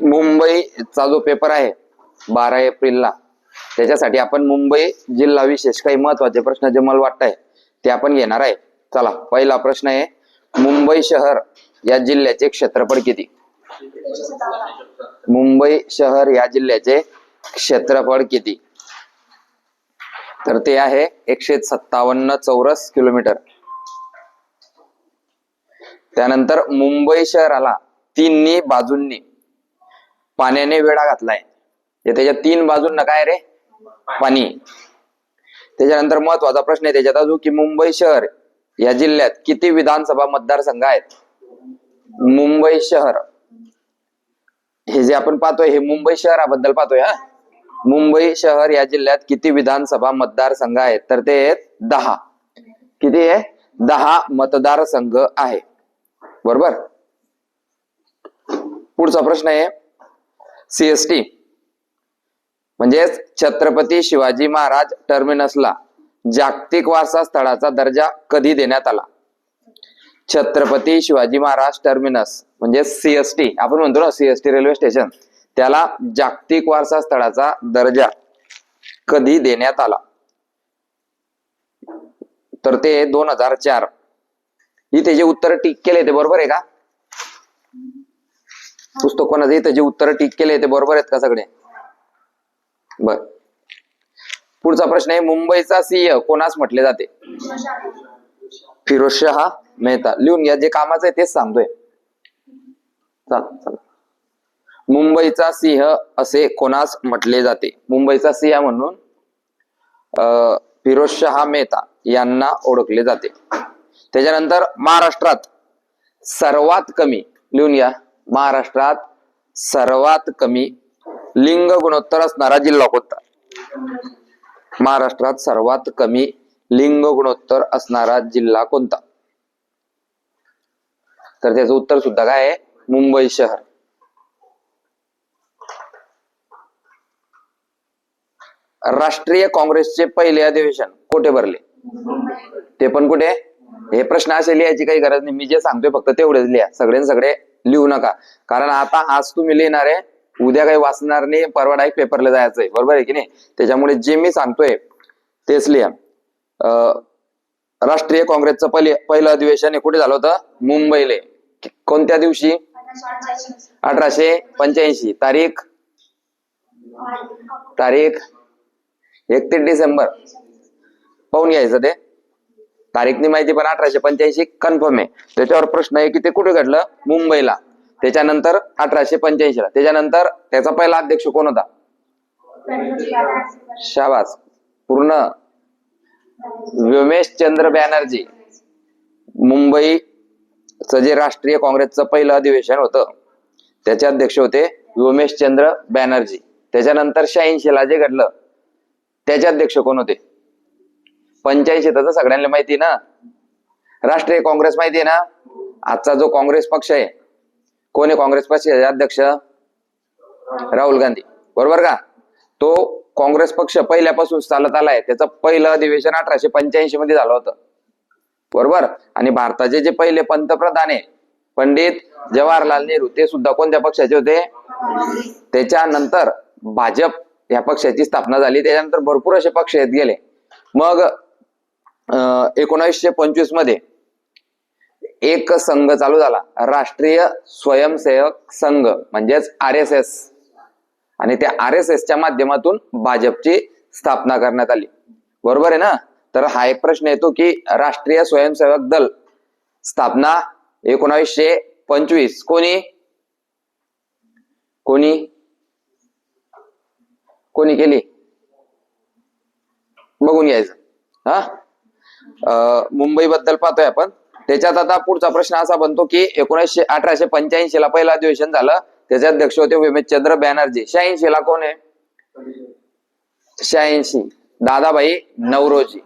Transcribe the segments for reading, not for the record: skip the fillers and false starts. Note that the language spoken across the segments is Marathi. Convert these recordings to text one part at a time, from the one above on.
मुंबईचा जो पेपर आहे 12 एप्रिलला, त्याच्यासाठी आपण मुंबई जिल्हा विशेष काही महत्वाचे प्रश्न जे मला वाटत आहे ते आपण घेणार आहे. चला, पहिला प्रश्न आहे, मुंबई शहर या जिल्ह्याचे क्षेत्रफळ किती? मुंबई शहर या जिल्ह्याचे क्षेत्रफळ किती? तर ते आहे 157 चौरस किलोमीटर. त्यानंतर मुंबई शहराला तिन्ही बाजूंनी पाण्याने वेढा घातलाय. त्याच्या 3 बाजूंना काय रे? पाणी. त्याच्यानंतर महत्वाचा प्रश्न आहे त्याच्यात अजून की मुंबई शहर या जिल्ह्यात किती विधानसभा मतदारसंघ आहेत? मुंबई शहर हे जे आपण पाहतोय हे मुंबई शहराबद्दल पाहतोय. मुंबई शहर या जिल्ह्यात किती विधानसभा मतदारसंघ आहेत? तर ते 10. किती आहे? 10 मतदारसंघ आहे. बरोबर. पुढचा प्रश्न आहे, सीएसटी म्हणजेच छत्रपती शिवाजी महाराज टर्मिनसला जागतिक वारसा स्थळाचा दर्जा कधी देण्यात आला? छत्रपती शिवाजी महाराज टर्मिनस म्हणजे सीएसटी आपण म्हणतो ना, सीएसटी रेल्वे स्टेशन, त्याला जागतिक वारसा स्थळाचा दर्जा कधी देण्यात आला? तर ते 2004. इथे जे उत्तर टिक केले ते बरोबर आहे का? पुस्तक कोणाचं इथे जे उत्तर टिक केले ते बरोबर आहेत का सगळे? बर. पुढचा प्रश्न आहे, मुंबईचा सिंह कोणास म्हटले जाते? फिरोजशाह मेहता. लिहून घ्या, जे कामाचं आहे तेच सांगतोय. चला. मुंबईचा सिंह असे कोणास म्हटले जाते? मुंबईचा सिंह म्हणून फिरोजशाह मेहता यांना ओळखले जाते. त्याच्यानंतर महाराष्ट्रात सर्वात कमी, लिहून घ्या, महाराष्ट्रात सर्वात कमी लिंग गुणोत्तर असणारा जिल्हा कोणता? महाराष्ट्रात सर्वात कमी लिंग गुणोत्तर असणारा जिल्हा कोणता? तर त्याचं उत्तर सुद्धा काय आहे? मुंबई शहर. राष्ट्रीय काँग्रेसचे पहिले अधिवेशन कुठे भरले? ते पण कुठे? हे प्रश्न असे लिहायची काही गरज नाही, मी जे सांगतोय फक्त तेवढेच लिहा. सगळे लिहू नका, कारण आता आज तुम्ही लिहिणार आहे, उद्या काही वाचणार नाही, परवा डायरेक्ट पेपरला जायचंय. बरोबर आहे की नाही? त्याच्यामुळे जे मी सांगतोय तेच लिहा. राष्ट्रीय काँग्रेसचं पहिलं अधिवेशन हे कुठे झालं होतं? मुंबईला. कोणत्या दिवशी? 1885. तारीख 31 डिसेंबर. पाहून घ्यायचं, ते तारीख नाही माहिती पण 1885 कन्फर्म आहे. त्याच्यावर प्रश्न आहे की ते कुठे घडलं? मुंबईला. त्याच्यानंतर 1885 ला. त्याच्यानंतर त्याचा पहिला अध्यक्ष कोण होता? शाबास, पूर्ण व्योमेशचंद्र बॅनर्जी. मुंबईचं जे राष्ट्रीय काँग्रेसचं पहिलं अधिवेशन होतं त्याचे अध्यक्ष होते व्योमेशचंद्र बॅनर्जी. त्याच्यानंतर 86 ला जे घडलं त्याचे अध्यक्ष कोण होते? 85 तर सगळ्यांना माहिती ना, राष्ट्रीय काँग्रेस माहिती आहे ना. आजचा जो काँग्रेस पक्ष आहे, कोण आहे काँग्रेस पक्षाचे अध्यक्ष? राहुल गांधी. बरोबर का? तो काँग्रेस पक्ष पहिल्यापासून चालत आलाय. त्याचं पहिलं अधिवेशन 1885 मध्ये झालं होतं. बरोबर. आणि भारताचे जे पहिले पंतप्रधान आहे पंडित जवाहरलाल नेहरू, ते सुद्धा कोणत्या पक्षाचे होते? त्याच्यानंतर भाजप या पक्षाची स्थापना झाली. त्याच्यानंतर भरपूर असे पक्ष येत गेले. मग 1925 मध्ये एक संघ चालू झाला, राष्ट्रीय स्वयंसेवक संघ म्हणजेच RSS. आणि त्या RSS च्या माध्यमातून भाजपची स्थापना करण्यात आली. बरोबर आहे ना? तर हा एक प्रश्न येतो की राष्ट्रीय स्वयंसेवक दल स्थापना 1925 कोणी केली? बघून घ्यायचं. मुंबई बद्दल पाहतोय आपण. त्याच्यात आता पुढचा प्रश्न असा बनतो की 1885 ला पहिलं अधिवेशन झालं, त्याचे अध्यक्ष होते व्योमेशचंद्र बॅनर्जी. 86 ला कोण आहे? 86 दादाभाई नौरोजी.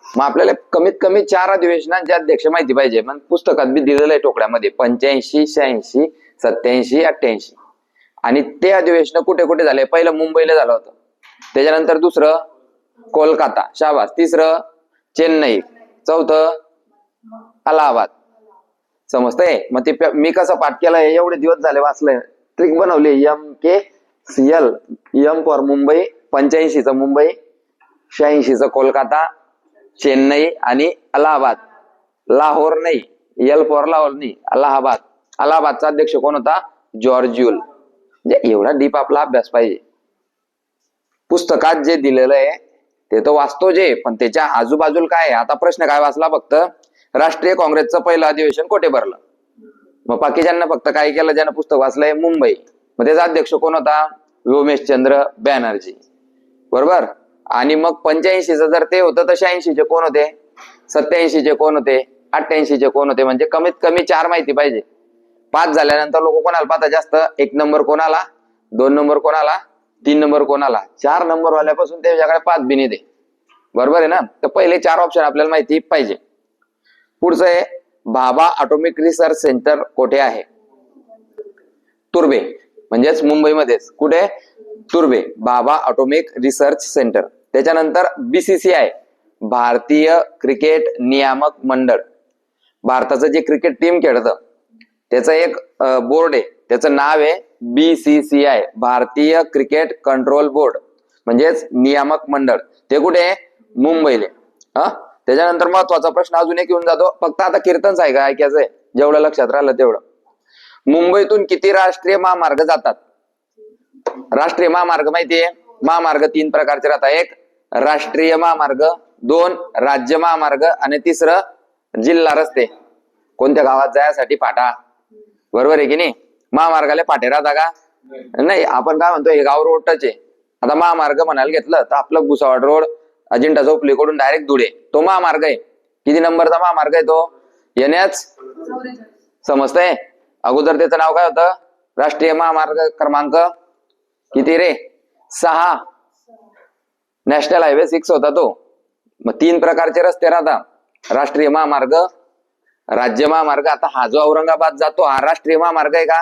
मग आपल्याला कमीत कमी 4 अधिवेशनांचे अध्यक्ष माहिती पाहिजे. मग पुस्तकात बी दिलेलं आहे टोकड्यामध्ये 85, 86, 87, 88. आणि ते अधिवेशन कुठे कुठे झाले? पहिलं मुंबईला झालं होतं. त्याच्यानंतर दुसरं कोलकाता. शाबास. तिसरं चेन्नई. चौथं अलाहाबाद. समजतंय? मग ते मी कसं पाठ केलंय, एवढे दिवस झाले वाचलंय, ट्रिक बनवली. MKCL, M फॉर मुंबई, 85चा मुंबई, 86चा कोलकाता, चेन्नई आणि अलाहाबाद. लाहोर नाही, L फॉर लाहोर नाही, अलाहाबाद. अलाहाबादचा अध्यक्ष कोण होता? George Yule. म्हणजे एवढा डीप आपला अभ्यास पाहिजे. पुस्तकात जे दिलेलं आहे ते तो वाचतो जे, पण त्याच्या आजूबाजूला काय आहे. आता प्रश्न काय वाचला फक्त, राष्ट्रीय काँग्रेसचं पहिलं अधिवेशन कोठे भरलं. मग बाकीच्यांना फक्त काय केलं, ज्यानं पुस्तक वाचलंय मुंबई. मग त्याचा अध्यक्ष कोण होता? व्योमेशचंद्र बॅनर्जी. बरोबर. आणि मग 85चं जर ते होतं तर 86चे कोण होते, 87चे कोण होते, 88चे कोण होते. म्हणजे कमीत कमी 4 माहिती पाहिजे. 5 झाल्यानंतर लोक कोणाला पाहता जास्त, 1 नंबर कोणाला, 2 नंबर कोणाला, 3 नंबर कोणाला. 4 नंबर वाल्यापासून त्याच्याकडे 5 बी नाही दे. बरोबर आहे ना. तर पहिले 4 ऑप्शन आपल्याला माहिती पाहिजे. पुढचं आहे, भाभा ॲटॉमिक रिसर्च सेंटर कोठे आहे? तुर्भे. म्हणजेच मुंबईमध्येच. कुठे? Turbhe. Bhabha atomic research centre. त्याच्यानंतर BCCI, भारतीय क्रिकेट नियामक मंडळ. भारताचं जे क्रिकेट टीम खेळतं त्याचं एक बोर्ड आहे, त्याचं नाव आहे BCCI, भारतीय क्रिकेट कंट्रोल बोर्ड, म्हणजेच नियामक मंडळ. ते कुठे आहे? मुंबईले. त्याच्यानंतर महत्वाचा प्रश्न अजून एक येऊन जातो, फक्त आता कीर्तन आहे का ऐकायचंय, जेवढं लक्षात राहिलं तेवढं. मुंबईतून किती राष्ट्रीय महामार्ग जातात? राष्ट्रीय महामार्ग माहितीये? महामार्ग 3 प्रकारचे राहतात. एक राष्ट्रीय महामार्ग, 2 राज्य महामार्ग आणि 3 जिल्हा रस्ते. कोणत्या गावात जायसाठी फाटा. बरोबर आहे की नाही? महामार्गाला फाटे राहता का? नाही. आपण काय म्हणतो, हे गाव रोड टच आहे. आता महामार्ग म्हणायला घेतलं तर आपलं भुसावळ रोड, अजिंठा चौफुलीकडून डायरेक्ट धुळे, तो महामार्ग आहे. किती नंबरचा महामार्ग आहे तो? NH. समजतंय? अगोदर त्याचं नाव काय होतं? राष्ट्रीय महामार्ग क्रमांक किती रे? 6. नॅशनल हायवे 6 होता तो. मग 3 प्रकारचे रस्ते राहतात, राष्ट्रीय महामार्ग, राज्य महामार्ग. आता हा जो औरंगाबाद जातो हा राष्ट्रीय महामार्ग आहे का?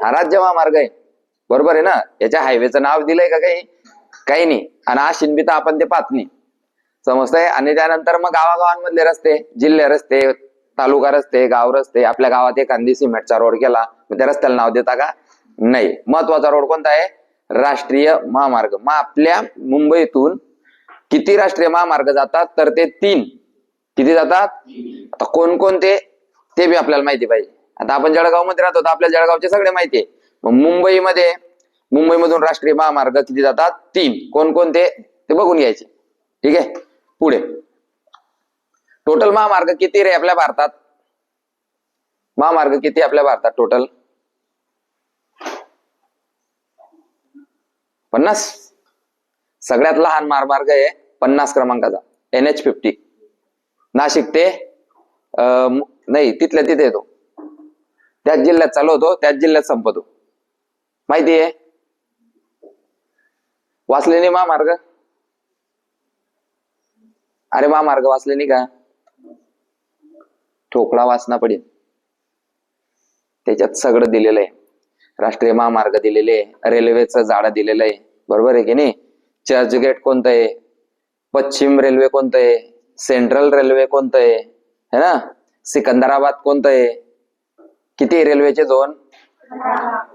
हा राज्य महामार्ग आहे. बरोबर आहे ना. याच्या हायवेचं नाव दिलंय का काही नाही. आणि हा शिनबीता आपण ते पाहत नाही. समजतंय? आणि त्यानंतर मग गावागावांमधले रस्ते, जिल्हे रस्ते, तालुका रस्ते, गाव रस्ते. आपल्या गावात एखादी सिमेंटचा रोड केला, मग त्या रस्त्याला नाव देता का? नाही. महत्वाचा रोड कोणता आहे? राष्ट्रीय महामार्ग. मग आपल्या मुंबईतून किती राष्ट्रीय महामार्ग जातात? तर ते 3. किती जातात? आता कोणकोणते ते बी आपल्याला माहिती पाहिजे. आता आपण जळगाव मध्ये राहतो तर आपल्या जळगावचे सगळे माहिती आहे. मग मुंबईमधून राष्ट्रीय महामार्ग किती जातात? 3. कोणकोणते ते बघून घ्यायचे. ठीक आहे. पुढे, टोटल महामार्ग किती रे आपल्या भारतात? महामार्ग किती आपल्या भारतात टोटल? 50. सगळ्यात लहान महामार्ग आहे 50 क्रमांकाचा, NH50. नाशिक ते नाही, तिथल्या तिथे येतो, त्याच जिल्ह्यात चालू होतो, त्याच जिल्ह्यात संपतो. माहिती आहे? वाचले नाही महामार्ग? अरे महामार्ग वाचले नाही का? ठोकळा वाचना पडेल. त्याच्यात सगळं दिलेलं आहे. राष्ट्रीय महामार्ग दिलेले आहे, रेल्वेचं जाळं दिलेलं आहे. बरोबर आहे की नाही? चर्चगेट कोणतं आहे, पश्चिम रेल्वे कोणतं आहे, सेंट्रल रेल्वे कोणतं आहे, है ना, सिकंदराबाद कोणतं आहे, किती रेल्वेचे झोन?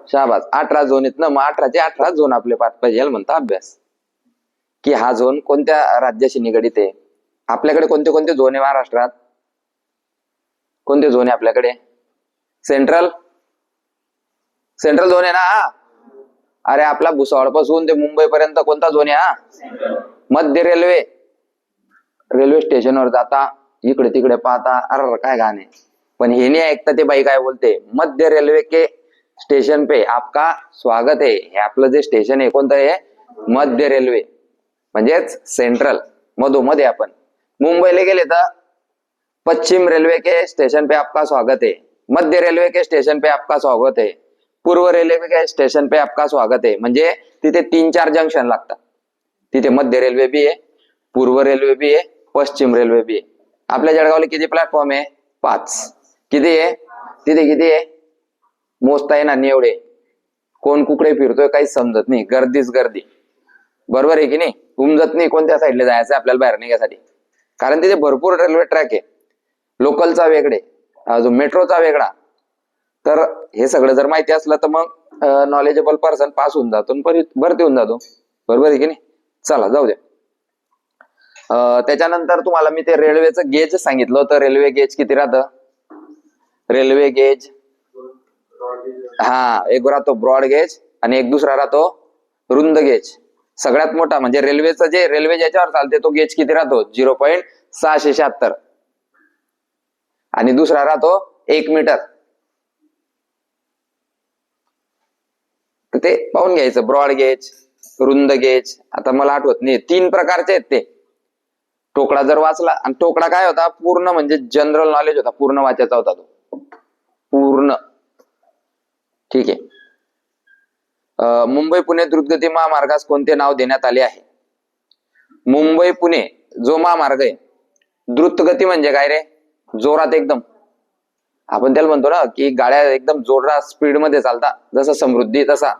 शाबास, 18 झोन आहेत ना. मग 18चे 18 झोन आपले पाठ पाहिजे म्हणता अभ्यास, की हा झोन कोणत्या राज्याशी निगडित आहे. आपल्याकडे कोणते कोणते झोन आहे महाराष्ट्रात? कोणते झोन आहे आपल्याकडे? सेंट्रल झोन आहे ना. अरे आपला भुसावळ पासून ते मुंबई पर्यंत कोणता झोन आहे? हा, मध्य रेल्वे स्टेशनवर जाता, इकडे तिकडे पाहता, अरे काय गाणे. पण हे नाही ऐकता ते बाई काय बोलते, मध्य रेल्वे के स्टेशन पे आपका स्वागत आहे. हे आपलं जे स्टेशन आहे कोणतं आहे? मध्य रेल्वे, म्हणजेच सेंट्रल, मधोमध्ये. आपण मुंबईला गेले तर पश्चिम रेल्वे के स्टेशन पे आपका स्वागत है, मध्य रेल्वे के स्टेशन पे आपका स्वागत है, पूर्व रेल्वे के स्टेशन पे आपका स्वागत है. म्हणजे तिथे 3-4 जंक्शन लागतात. तिथे मध्य रेल्वे बी आहे, पूर्व रेल्वे बी आहे, पश्चिम रेल्वे बी आहे. आपल्या जळगावला किती प्लॅटफॉर्म आहे? 5. किती आहे तिथे? किती आहे मोजता येणार नाही एवढे. कोण कुकडे फिरतोय काहीच समजत नाही, गर्दीच गर्दी. बरोबर आहे की नाही? उमजत नाही कोणत्या साईडला जायचं आपल्याला बाहेर निघायसाठी, कारण तिथे भरपूर रेल्वे ट्रॅक आहे. लोकलचा वेगळे, अजून मेट्रोचा वेगळा. तर हे सगळं जर माहिती असलं तर मग नॉलेजेबल पर्सन पास होऊन जातो, भरती होऊन जातो. बरोबर आहे की नाही? चला जाऊ द्या. त्याच्यानंतर तुम्हाला मी ते रेल्वेचं गेज सांगितलं होतं. रेल्वे गेज किती राहतं? रेल्वे गेज एक राहतो ब्रॉड गेज आणि एक दुसरा राहतो रुंद गेज. सगळ्यात मोठा म्हणजे रेल्वेचं जे रेल्वे ज्याच्यावर चालते तो गेज किती राहतो? 0.676. आणि दुसरा राहतो 1 मीटर. तर ते पाहून घ्यायचं. ब्रॉड गेज, रुंद गेज. आता मला आठवत नाही, 3 प्रकारचे आहेत ते. ठोकळा जर वाचला, आणि ठोकळा काय होता? पूर्ण म्हणजे जनरल नॉलेज होता, पूर्ण वाचायचा होता तो, पूर्ण. ठीक आहे. मुंबई पुणे द्रुतगती महामार्गास कोणते नाव देण्यात आले आहे? मुंबई पुणे जो महामार्ग आहे, द्रुतगती म्हणजे काय रे? जोरात एकदम. आपण त्याला म्हणतो ना की गाड्या एकदम जोरात स्पीड मध्ये चालतात, जसं समृद्धी तसा.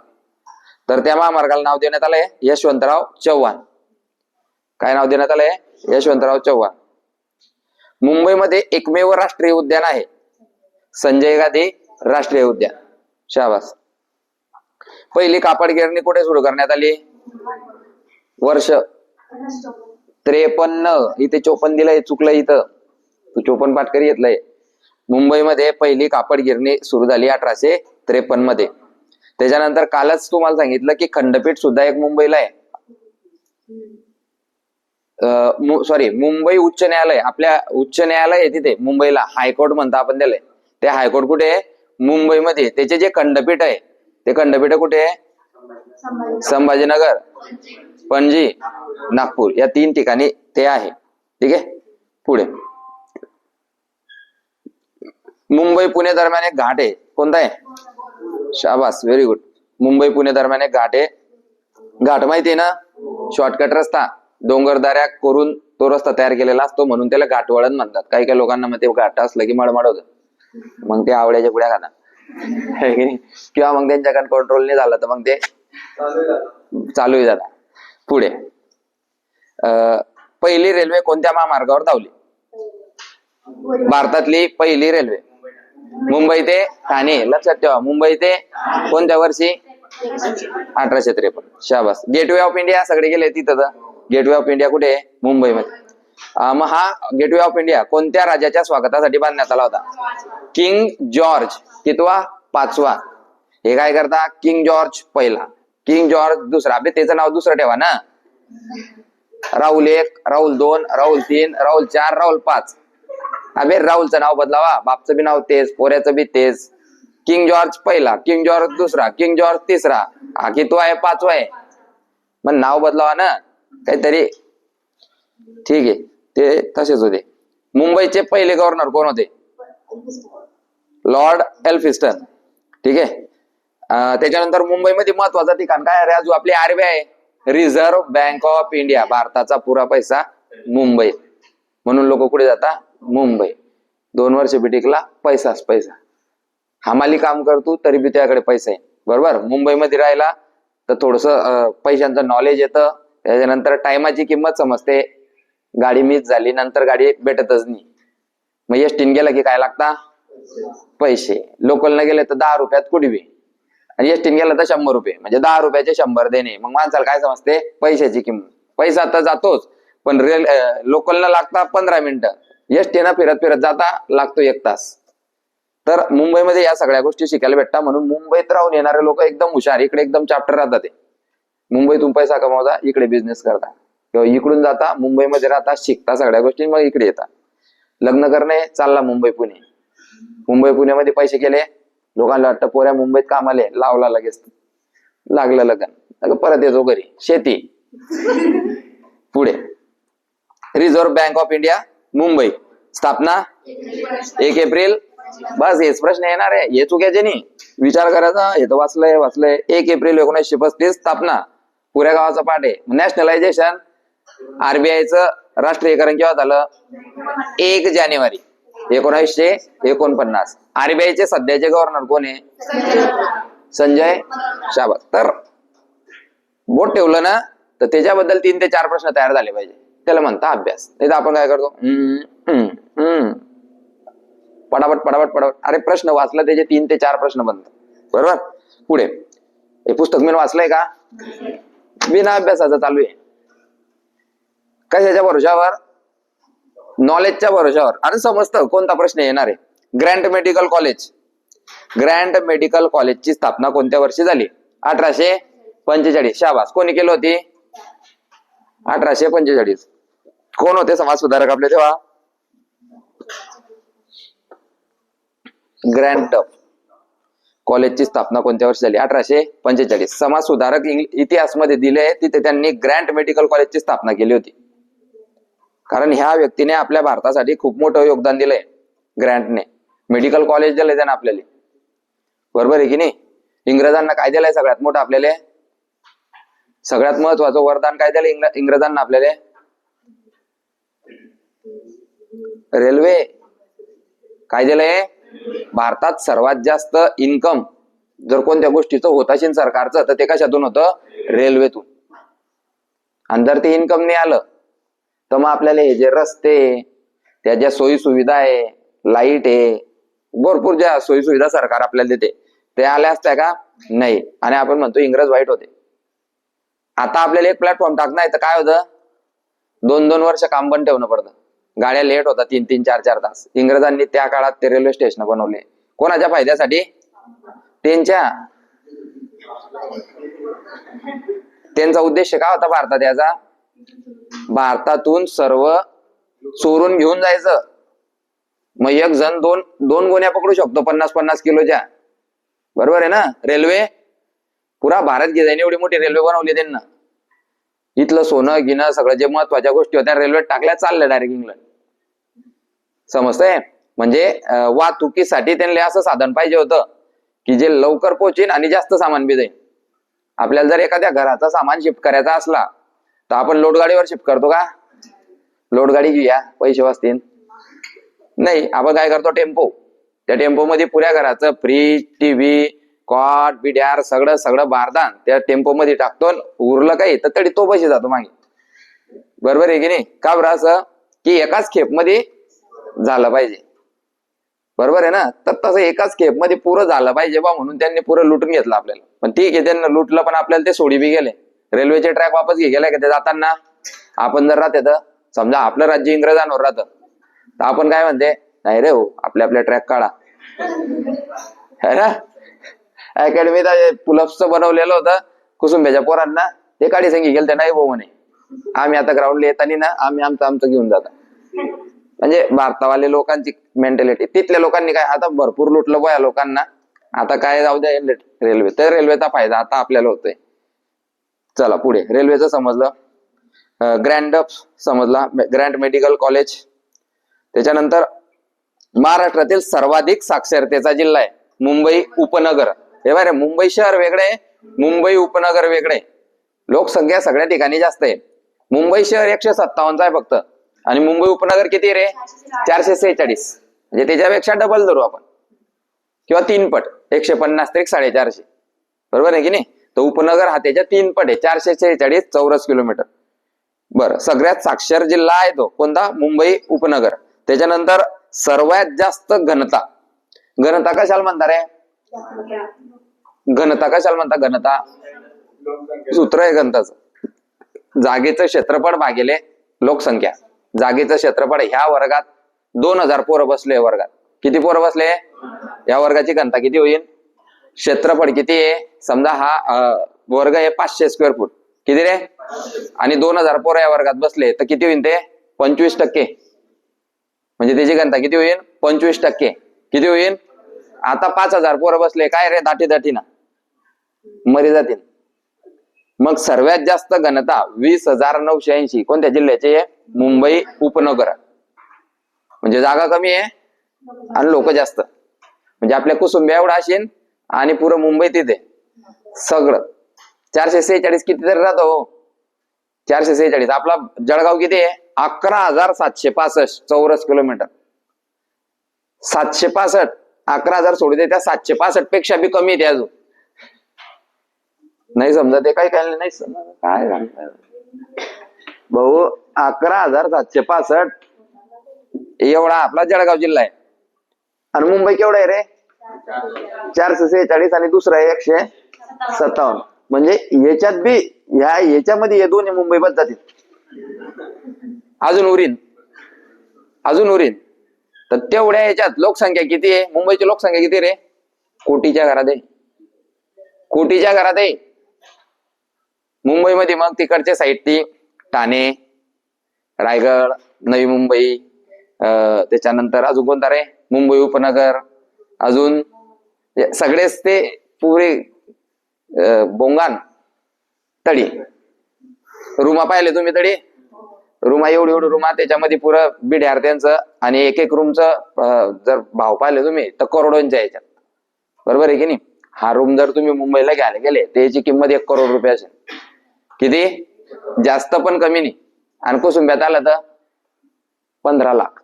तर त्या महामार्गाला नाव देण्यात आलंय यशवंतराव चव्हाण. काय नाव देण्यात आलंय? यशवंतराव चव्हाण. मुंबईमध्ये एकमेव राष्ट्रीय उद्यान आहे संजय गांधी राष्ट्रीय उद्यान. शाबास. पहिली कापड गिरणी कुठे सुरू करण्यात आली? वर्ष 53. इथे 54 दिलंय, चुकलं इथं. तू 54 पाटकरी घेतलंय. मुंबईमध्ये पहिली कापड गिरणी सुरू झाली 1853 मध्ये. त्याच्यानंतर कालच तुम्हाला सांगितलं की खंडपीठ सुद्धा एक मुंबईला आहे. सॉरी, मुंबई उच्च न्यायालय, आपल्या उच्च न्यायालय आहे तिथे मुंबईला. हायकोर्ट म्हणतो आपण त्याला. ते हायकोर्ट कुठे आहे? मुंबईमध्ये. त्याचे जे खंडपीठ आहे ते खंडपीठ कुठे आहे? संभाजीनगर, पणजी, नागपूर या 3 ठिकाणी ते आहे. ठीक आहे. पुढे मुंबई पुणे दरम्यान एक घाट आहे, कोणता आहे? शाबास, व्हेरी गुड. मुंबई पुणे दरम्यान एक घाट आहे. घाट माहिती आहे ना? शॉर्टकट रस्ता, डोंगरदऱ्या करून तो रस्ता तयार केलेला असतो, म्हणून त्याला घाटवळण म्हणतात. काही काही लोकांना मग ते घाट असलं की मळमळ होतं, मग ते आवळ्याच्या गुड्या खाणार किंवा मग त्यांच्याकडे कंट्रोल नाही झालं तर मग ते चालू झाला. पुढे पहिली रेल्वे कोणत्या महामार्गावर धावली? भारतातली पहिली रेल्वे मुंबई ते ठाणे. लक्षात ठेवा, मुंबई ते कोणत्या वर्षी? 1853. शाबास. गेटवे ऑफ इंडिया सगळे गेले तिथं. गेटवे ऑफ इंडिया कुठे? मुंबईमध्ये. मग हा गेटवे ऑफ इंडिया कोणत्या राजाच्या स्वागतासाठी बांधण्यात आला होता? किंग जॉर्ज कितवा? 5वा. हे काय करता? किंग जॉर्ज पहिला, किंग जॉर्ज दुसरा. अबे त्याचं नाव दुसरं ठेवा ना. राहुल 1, राहुल 2, राहुल 3, राहुल 4, राहुल 5. अबे राहुलचं नाव बदलावा, बापचं बी नाव तेच, पोऱ्याचं बी तेच. किंग जॉर्ज पहिला, किंग जॉर्ज दुसरा, किंग जॉर्ज तिसरा. हा कितवा आहे? 5वा आहे. मग नाव बदलावा ना काहीतरी. ठीक आहे, ते तसेच होते. मुंबईचे पहिले गव्हर्नर कोण होते? Lord Elphinstone. ठीक आहे. त्याच्यानंतर मुंबईमध्ये महत्वाचं ठिकाण काय आहे? अजून आपली RBI, reserve bank of India. भारताचा पुरा पैसा मुंबई, म्हणून लोक कुठे जातात? मुंबई. 2 वर्ष बिटिकला पैसाच पैसा. हमाली काम करतो तरी बी त्याकडे पैसा आहे. बरोबर. मुंबईमध्ये राहिला तर थोडस पैशांचं नॉलेज येतं. त्याच्यानंतर टायमाची किंमत समजते. गाडी मिस झाली नंतर गाडी भेटतच नाही. मग एसटीन गेला की काय लागता? पैसे. लोकलनं गेले तर 10 रुपयात कुठे, आणि एसटीन गेला तर 100 रुपये, म्हणजे 10 रुपयाचे 100 देणे. मग माणसाला काय समजते? पैशाची किंमत. पैसा तर जातोच, पण लोकलनं लागता 15 मिनिटं, एसटीनं फिरत फिरत जाता लागतो 1 तास. तर मुंबईमध्ये या सगळ्या गोष्टी शिकायला भेटतात. म्हणून मुंबईत राहून येणारे लोक एकदम हुशार, इकडे एकदम चॅप्टर राहतात. ते मुंबईतून पैसा कमावता, इकडे बिझनेस करता, किंवा इकडून जाता मुंबईमध्ये राहता, शिकता सगळ्या गोष्टी, मग इकडे येतात. लग्न करणे चालला मुंबई पुणे. मुंबई पुण्यामध्ये पैसे केले, लोकांना वाटतं पोऱ्या मुंबईत कामाले, लावला लगेच, लागलं लग्न, परत येतो घरी. शेती. पुढे reserve bank of India Mumbai. स्थापना 1 एप्रिल. बस हेच प्रश्न येणार आहे, हे चुक्याचे नाही, विचार करायचा. हे तर वाचलंय. 1 एप्रिल 1935 स्थापना. पुऱ्या गावाचा पाठ आहे. नॅशनलायझेशन, RBIचं राष्ट्रीयकरण केव्हा झालं? 1 जानेवारी 1949. RBIचे सध्याचे गव्हर्नर कोण आहे? संजय. शाबास. तर बोट ठेवलं ना तर त्याच्याबद्दल 3 ते 4 प्रश्न तयार झाले पाहिजे. त्याला म्हणता अभ्यास. नाही तर आपण काय करतो? पटापट पटापट पटापट. अरे प्रश्न वाचला त्याचे 3 ते 4 प्रश्न बनतात. बरोबर. पुढे हे पुस्तक मी वाचलंय का? बिना अभ्यासाचं चालू आहे. कशाच्या भरोशावर? नॉलेजच्या भरोशावर. अरे समजतं कोणता प्रश्न येणार आहे. Grant medical college. Grant medical कॉलेजची स्थापना कोणत्या वर्षी झाली? 1845. शाबास. कोणी केली होती? 1845. कोण होते समाज सुधारक आपले तेव्हा? ग्रँट कॉलेजची स्थापना कोणत्या वर्षी झाली? 1845. समाज सुधारक इतिहास मध्ये दिले, तिथे त्यांनी ग्रँट मेडिकल कॉलेजची स्थापना केली होती. कारण ह्या व्यक्तीने आपल्या भारतासाठी खूप मोठं योगदान दिलंय. ग्रँटने मेडिकल कॉलेज दिलंय त्याने आपल्याला. बरोबर आहे की नाही? इंग्रजांना काय दिलंय सगळ्यात मोठं आपल्याला? सगळ्यात महत्वाचं वरदान काय दिलं इंग्रजांना आपल्याला? रेल्वे. काय दिलंय? भारतात सर्वात जास्त इन्कम जर कोणत्या गोष्टीचं होत असेल सरकारचं, तर ते कशातून होतं? रेल्वेतून. आणि जर ते इन्कम नाही आलं तर मग आपल्याला हे जे रस्ते, त्या ज्या सोयी सुविधा आहे, लाईट आहे, भरपूर ज्या सोयी सुविधा सरकार आपल्याला देते, ते आल्या असत्या का? नाही. आणि आपण म्हणतो इंग्रज वाईट होते. आता आपल्याला एक प्लॅटफॉर्म टाकणार तर काय होतं? 2-2 वर्ष काम बंद ठेवणं पडतं. गाड्या लेट होता 3-3, 4-4 तास. इंग्रजांनी त्या काळात ते रेल्वे स्टेशन बनवले. कोणाच्या फायद्यासाठी? त्यांचा उद्देश काय होता भारतात याचा? भारतातून सर्व चोरून घेऊन जायचं. मग एक जण दोन गोण्या पकडू शकतो 50-50 किलोच्या. बरोबर आहे ना? रेल्वे पुरा भारत घेऊन एवढी मोठी रेल्वे बनवली त्यांना. इथलं सोनं गिनं सगळं जे महत्वाच्या गोष्टी होत्या रेल्वेत टाकल्या, चालल्या डायरेक्ट इंग्लंड. समजतंय? म्हणजे वाहतुकीसाठी त्यांना असं साधन पाहिजे होतं की जे लवकर पोहोचेल आणि जास्त सामान बी जाईल. आपल्याला जर एखाद्या घराचा सामान शिफ्ट करायचा असला तर आपण लोडगाडीवर शिफ्ट करतो का? लोडगाडी घेऊया, पैसे वाचतील. नाही, आपण काय करतो? टेम्पो. त्या टेम्पो मध्ये पुऱ्या घराचं फ्रीज, टीव्ही, कॉट, बिड्यार सगळं बारदान त्या टेम्पो मध्ये टाकतो. उरलं काही तर तरी तो पैसे जातो मागे. बरोबर आहे की नाही? का बरं? असं की एकाच खेप मध्ये झालं पाहिजे. बरोबर आहे ना? तर तसं एकाच खेप मध्ये पुरं झालं पाहिजे बा, म्हणून त्यांनी पुरं लुटून घेतलं आपल्याला. पण ठीक आहे, त्यांना लुटलं पण आपल्याला ते सोडी बी गेले. रेल्वेचे ट्रॅक वापस गेलाय का ते जाताना? आपण जर राहते तर समजा आपलं राज्य इंग्रजांवर राहतं तर आपण काय म्हणते? नाही रे हो, आपल्या ट्रॅक काढा. है ना? अकॅडमीत पुलप्सचं बनवलेलं होतं कुसुंब्याच्या पोरांना, ते काढी संगी गेल ते नाही भाऊ म्हणे, आम्ही आता ग्राउंडला येताना ना आम्ही आमचं घेऊन जातो. म्हणजे भारतावाले लोकांची मेंटॅलिटी. तिथल्या लोकांनी काय आता भरपूर लुटलं बया लोकांना. आता काय जाऊ द्या रेल्वे. तर रेल्वेचा फायदा आता आपल्याला होतोय. चला पुढे. रेल्वेचं समजलं. ग्रँट समजला, ग्रँट मेडिकल कॉलेज. त्याच्यानंतर महाराष्ट्रातील सर्वाधिक साक्षरतेचा जिल्हा आहे मुंबई उपनगर. हे बरं, मुंबई शहर वेगळे, मुंबई उपनगर वेगळे. लोकसंख्या सगळ्या ठिकाणी जास्त आहे. मुंबई शहर 157 आहे फक्त, आणि मुंबई उपनगर किती रे? 446. म्हणजे त्याच्यापेक्षा डबल धरू आपण, किंवा 3 पट. 150 तरी 450. बरोबर आहे की नाही? तर उपनगर हा त्याच्या 3 पट आहे. 446 चौरस किलोमीटर. बरं, सगळ्यात साक्षर जिल्हा आहे तो कोणता? मुंबई उपनगर. त्याच्यानंतर सर्वात जास्त घनता. घनता कशाला म्हणता रे? घनता कशाला म्हणता? घनता सूत्र आहे घनताचं. जागेचं क्षेत्रफळ भागिले लोकसंख्या. जागेचं क्षेत्रफळ. ह्या वर्गात 2000 पोरं बसले. वर्गात किती पोरं बसले? या वर्गाची घनता किती होईल? क्षेत्रफळ किती आहे? समजा हा वर्ग आहे 500 स्क्वेअर फूट. किती रे? आणि 2000 पोरं या वर्गात बसले तर किती होईल ते? 25%. म्हणजे त्याची घनता किती होईल? 25%. किती होईल? आता 5000 पोरं बसले, काय रे? दाटी ना मरी जातील. मग सर्वात जास्त घनता 20,980 कोणत्या जिल्ह्याची आहे? मुंबई उपनगर. म्हणजे जागा कमी आहे आणि लोक जास्त. म्हणजे आपल्या कुसुंब्या एवढा असेल आणि पुरं मुंबई तिथे सगळं. 446 किती तरी राहतो? 446. आपला जळगाव किती आहे? 11,765 चौरस किलोमीटर. 765. 11,000 सोडू दे, त्या 765 पेक्षा बी कमी आहे अजून. नाही समजा ते काही नाही समजा काय सांगतात भाऊ. 11,765 एवढा आपला जळगाव जिल्हा आहे. आणि मुंबई केवढा आहे रे? 446 आणि दुसरा आहे 157. म्हणजे याच्यात बी याच्यामध्ये हे दोन्ही मुंबई बस जातील. अजून उरीन तर तेवढ्या याच्यात लोकसंख्या किती आहे? मुंबईची लोकसंख्या किती रे? कोटीच्या घरात आहे. कोटीच्या घरात आहे मुंबईमध्ये. मग तिकडच्या साईड ती ठाणे, रायगड, नवी मुंबई, त्याच्यानंतर अजून कोणता रे? मुंबई उपनगर, अजून सगळेच ते पुरे बोंगान तळी. रूमा पाहिले तुम्ही? तळी रूमा एवढी रूमा, त्याच्यामध्ये पुरं बिड्यार्थ्यांचं आणि एक एक रूमचं जर भाव पाहिले तुम्ही तर करोडोंच्या याच्यात. बरोबर आहे की नाही? हा रूम जर तुम्ही मुंबईला घ्यायला गेले त्याची किंमत 1 करोड रुपये असेल. किती? जास्त पण कमी नाही. आणि कुसुंब्यात आलं तर 15 लाख.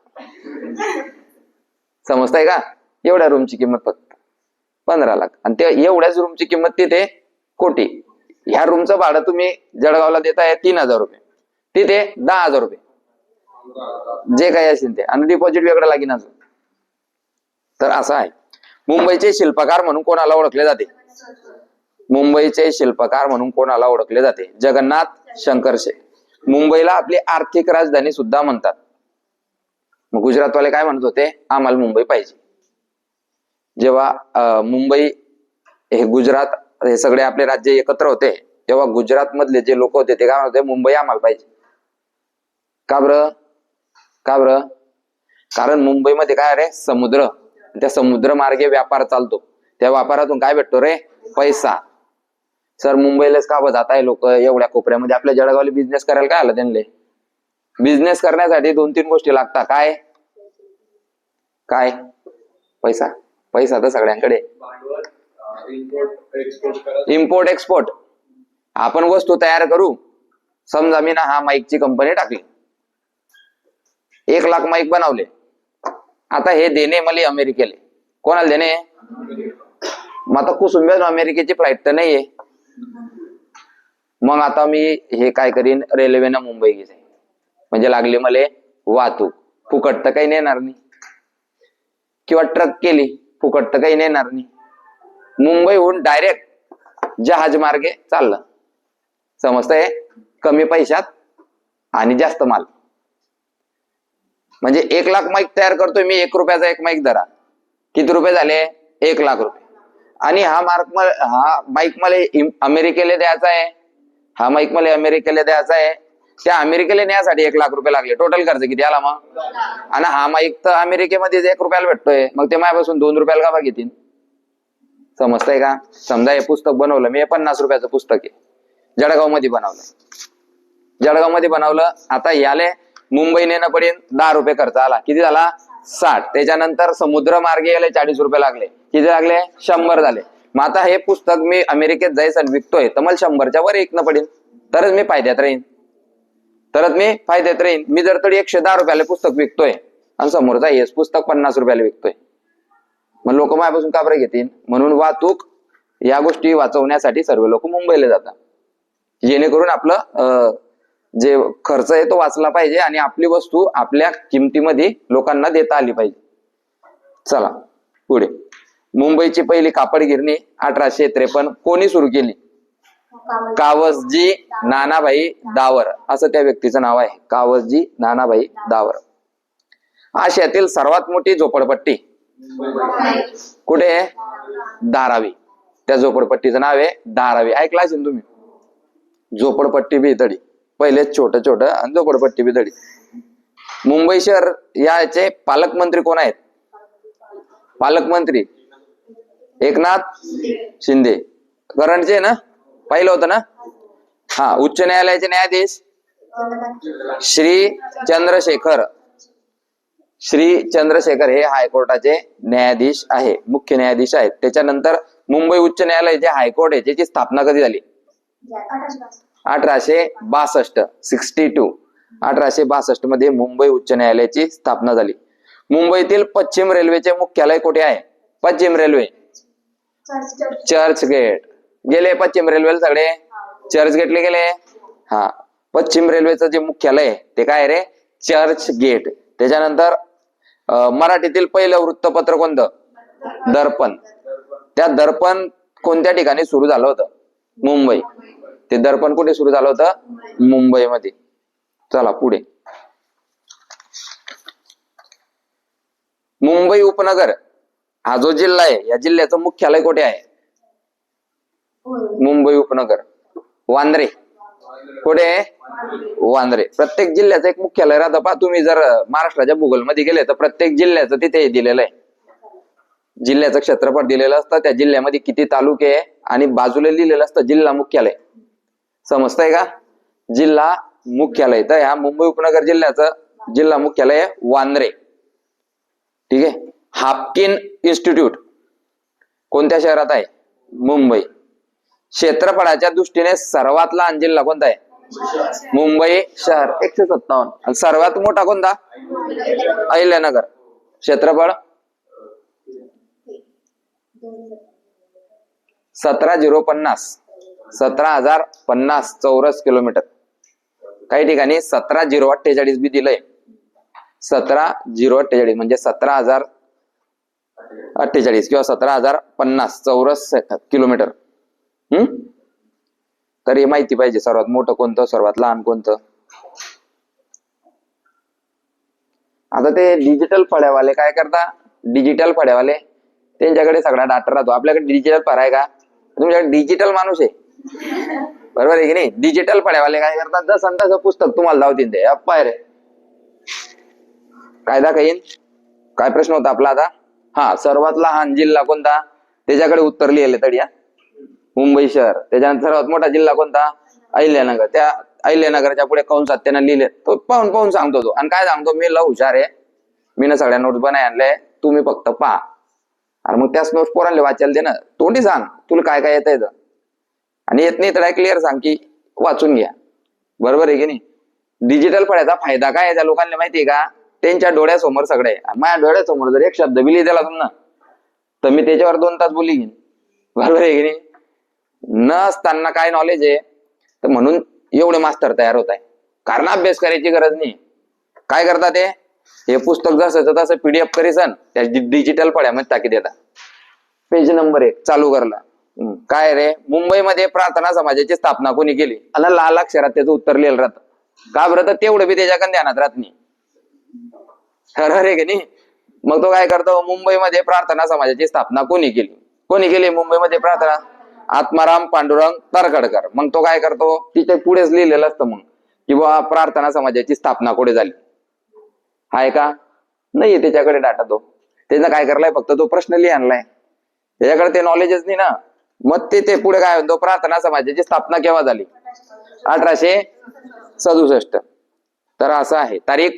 समजताय का? एवढ्या रूमची किंमत फक्त 15 लाख. आणि ते एवढ्याच रूमची किंमत तिथे कोटी. ह्या रूमचं भाडं तुम्ही जळगावला देताय 3,000 रुपये, तिथे 10,000 रुपये जे काही असेल ते. आणि डिपॉझिट वेगळं लागेल अजून. तर असं आहे. मुंबईचे शिल्पकार म्हणून कोणाला ओळखले जाते? मुंबईचे शिल्पकार म्हणून कोणाला ओळखले जाते? जगन्नाथ शंकरशे. मुंबईला आपली आर्थिक राजधानी सुद्धा म्हणतात. मग गुजरातवाले काय म्हणत होते? आम्हाला मुंबई पाहिजे. जेव्हा मुंबई हे गुजरात हे सगळे आपले राज्य एकत्र होते तेव्हा गुजरात मधले जे लोक होते ते काय म्हणत होते? मुंबई आम्हाला पाहिजे. का बरं? कारण मुंबईमध्ये काय रे? समुद्र. त्या समुद्र मार्गे व्यापार चालतो. त्या व्यापारातून काय भेटतो रे? पैसा. सर मुंबईलाच का जात आहे लोक एवढ्या कोपऱ्यामध्ये? आपल्या जळगावला बिझनेस करायला काय आलं त्यांना? बिझनेस करण्यासाठी 2-3 गोष्टी लागतात. काय? पैसा तर सगळ्यांकडे. Import export. आपण वस्तू तयार करू. समजा मी ना हा माईकची कंपनी टाकली, 1 लाख माईक बनवले. आता हे देणे मला अमेरिकेला. कोणाला देणे? मग आता कुसुंब्यात अमेरिकेची फ्लाईट तर नाहीये. मग आता मी हे काय करीन? रेल्वेनं मुंबई घेईन. म्हणजे लागली मला वाहतूक. फुकट तर काही नेणार नाही. किंवा ट्रक केली, फुकट तर काही नेणार नाही. मुंबईहून डायरेक्ट जहाज मार्गे चाललं. समजतंय? कमी पैशात आणि जास्त माल. म्हणजे 1 लाख माईक तयार करतोय मी. 1 रुपयाचा एक माईक धरा. किती रुपये झाले? 1 लाख रुपये. आणि हा माईक मला अमेरिकेला द्यायचा आहे. हा माईक मला अमेरिकेला द्यायचा आहे. त्या अमेरिकेला न्यायसाठी 1 लाख रुपये लागले. टोटल खर्च किती आला मग? आणि हा माईक तर अमेरिकेमध्ये 1 रुपयाला भेटतोय. मग ते माझ्यापासून 2 रुपयाला का घेतील? समजतंय का? समजा हे पुस्तक बनवलं मी, 50 रुपयाचं पुस्तक आहे. जळगाव मध्ये बनवलं. आता याले मुंबई नेणं पडेल 10 रुपये खर्च आला. किती झाला? 60. त्याच्यानंतर समुद्र मार्गे यायला 40 रुपये लागले. किती लागले? 100 झाले. मग आता हे पुस्तक मी अमेरिकेत जायचं विकतोय तर मला 100च्या वर विकणं पडेल. तरच मी फायद्यात राहीन. मी जर तरी 110 रुपयाला पुस्तक विकतोय आणि समोरचा हेच पुस्तक 50 रुपयाला विकतोय, मग लोक माझ्यापासून का बरं घेतील? म्हणून वाहतूक या गोष्टी वाचवण्यासाठी सर्व लोक मुंबईला जातात, जेणेकरून आपलं जे खर्च आहे तो वाचला पाहिजे आणि आपली वस्तू आपल्या किमतीमध्ये लोकांना देता आली पाहिजे. चला पुढे. मुंबईची पहिली कापड गिरणी 1853 कोणी सुरू केली? कावसजी नानाभाई दावर असं त्या व्यक्तीचं नाव आहे. कावसजी नानाभाई दावर. आशियातील सर्वात मोठी झोपडपट्टी कुठे आहे? धारावी. त्या झोपडपट्टीचं नाव आहे धारावी. ऐकलं असेल तुम्ही. झोपडपट्टी बितडी, पहिले छोट आणि झोपडपट्टी बितडी. मुंबई शहर याचे पालकमंत्री कोण आहेत? पालकमंत्री एकनाथ शिंदे. करंटचे ना? पाहिलं होतं ना? हा. उच्च न्यायालयाचे न्यायाधीश श्री चंद्रशेखर हे हायकोर्टाचे न्यायाधीश आहे, मुख्य न्यायाधीश आहेत. त्याच्यानंतर मुंबई उच्च न्यायालय जे हायकोर्ट आहे त्याची स्थापना कधी झाली? 1862. 1862 मध्ये मुंबई उच्च न्यायालयाची स्थापना झाली. मुंबईतील पश्चिम रेल्वेचे मुख्यालय कुठे आहे? पश्चिम रेल्वे चर्चगेट. गेले पश्चिम रेल्वेला सगळे? चर्चगेटले गेले. हा. पश्चिम रेल्वेचं जे मुख्यालय आहे ते काय रे? चर्चगेट. त्याच्यानंतर मराठीतील पहिलं वृत्तपत्र कोणतं? दर्पण. त्या दर्पण कोणत्या ठिकाणी सुरू झालं होतं? मुंबई. ते दर्पण कुठे सुरू झालं होतं? मुंबईमध्ये. चला पुढे. मुंबई उपनगर हा जो जिल्हा आहे, या जिल्ह्याचं मुख्यालय कुठे आहे? मुंबई उपनगर. वांद्रे. कुठे आहे? वांद्रे. प्रत्येक जिल्ह्याचं एक मुख्यालय राहतं पहा. तुम्ही जर महाराष्ट्राच्या भूगोल मध्ये गेले तर प्रत्येक जिल्ह्याचं तिथे दिलेलं आहे. जिल्ह्याचं क्षेत्रफळ दिलेलं असतं, त्या जिल्ह्यामध्ये किती तालुके आहे आणि बाजूला लिहिलेलं असतं जिल्हा मुख्यालय. समजतंय का? जिल्हा मुख्यालय. तर ह्या मुंबई उपनगर जिल्ह्याचं जिल्हा मुख्यालय आहे वांद्रे. ठीक आहे. हाफकिन इन्स्टिट्यूट कोणत्या शहरात आहे? मुंबई. क्षेत्रफळाच्या दृष्टीने सर्वात लहान जिल्हा कोणता आहे? मुंबई शहर 157. आणि सर्वात मोठा कोणता? अहिल्यानगर. क्षेत्रफळ 17,050 चौरस किलोमीटर. काही ठिकाणी 17,048 बी दिलंय. 17,048 म्हणजे 17,048 किंवा 17,050 चौरस किलोमीटर. तर हे माहिती पाहिजे. सर्वात मोठं कोणतं, सर्वात लहान कोणतं. आता ते डिजिटल फळ्यावाले काय करता? डिजिटल फळ्यावाले त्यांच्याकडे सगळा डाटा राहतो. आपल्याकडे डिजिटल फळा आहे का? तुमच्याकडे डिजिटल माणूस आहे, बरोबर आहे की नाही? डिजिटल फळ्यावाले काय करतात? जसं तसं पुस्तक तुम्हाला लावतील ते. अप्पा रे काय दाखवा येईल? काय प्रश्न होता आपला आता? हा, सर्वात लहान जिल्हा कोणता? त्याच्याकडे उत्तर लिहिले तरी मुंबई शहर. त्याच्यानंतर सर्वात मोठा जिल्हा कोणता? अहिल्यानगर. त्या अहिल्यानगरच्या पुढे कंसात त्यांना लिहिले. तो पाहून पाहून सांगतो तो. आणि काय सांगतो? मी लव हुशार आहे, मी ना सगळ्या नोट्स बनाय आणले, तुम्ही फक्त पहा. आणि मग त्याच नोट्स पोरांना वाचायला दे ना. तोंडी सांग तुला काय काय येतं. आणि येत नाही तर क्लिअर सांग की वाचून घ्या, बरोबर आहे की नाही? डिजिटल फळ्याचा फायदा काय आहे त्या लोकांना माहितीये का? त्यांच्या डोळ्यासमोर सगळे. माझ्या डोळ्यासमोर जर एक शब्द बिली दिला तुम्हाला तर मी त्याच्यावर 2 तास बोली घेईन, बरोबर आहे की नाही? नसताना काय नॉलेज आहे, तर म्हणून एवढे मास्टर तयार होत आहे. कारण अभ्यास करायची गरज नाही. काय करतात ते? हे पुस्तक जसं तसं PDF करीसन त्या डिजिटल फळ्यामध्ये टाकी देतात. पेज नंबर 1 चालू करला. काय रे? मुंबईमध्ये प्रार्थना समाजाची स्थापना कोणी केली? आणि लाल अक्षरात त्याचं उत्तर लिहिलं राहतं. का बरं? तर तेवढं बी त्याच्याकडे ध्यानात राहत नाही, खरं रे की नाही? मग तो काय करतो? मुंबईमध्ये प्रार्थना समाजाची स्थापना कोणी केली? कोणी केली मुंबईमध्ये प्रार्थना? आत्माराम पांडुरंग तरखडकर. मग तो काय करतो? तिथे पुढेच लिहिलेलं असतं मग की बाबा प्रार्थना समाजाची स्थापना कुठे झाली. आहे का? नाहीये त्याच्याकडे डाटा. तो त्यानं काय करलाय? फक्त तो प्रश्न लिहि आणलाय. त्याच्याकडे ते नॉलेजच नाही ना. मग ते पुढे काय म्हणतो? प्रार्थना समाजाची स्थापना केव्हा झाली? 1867. तर असं आहे. तारीख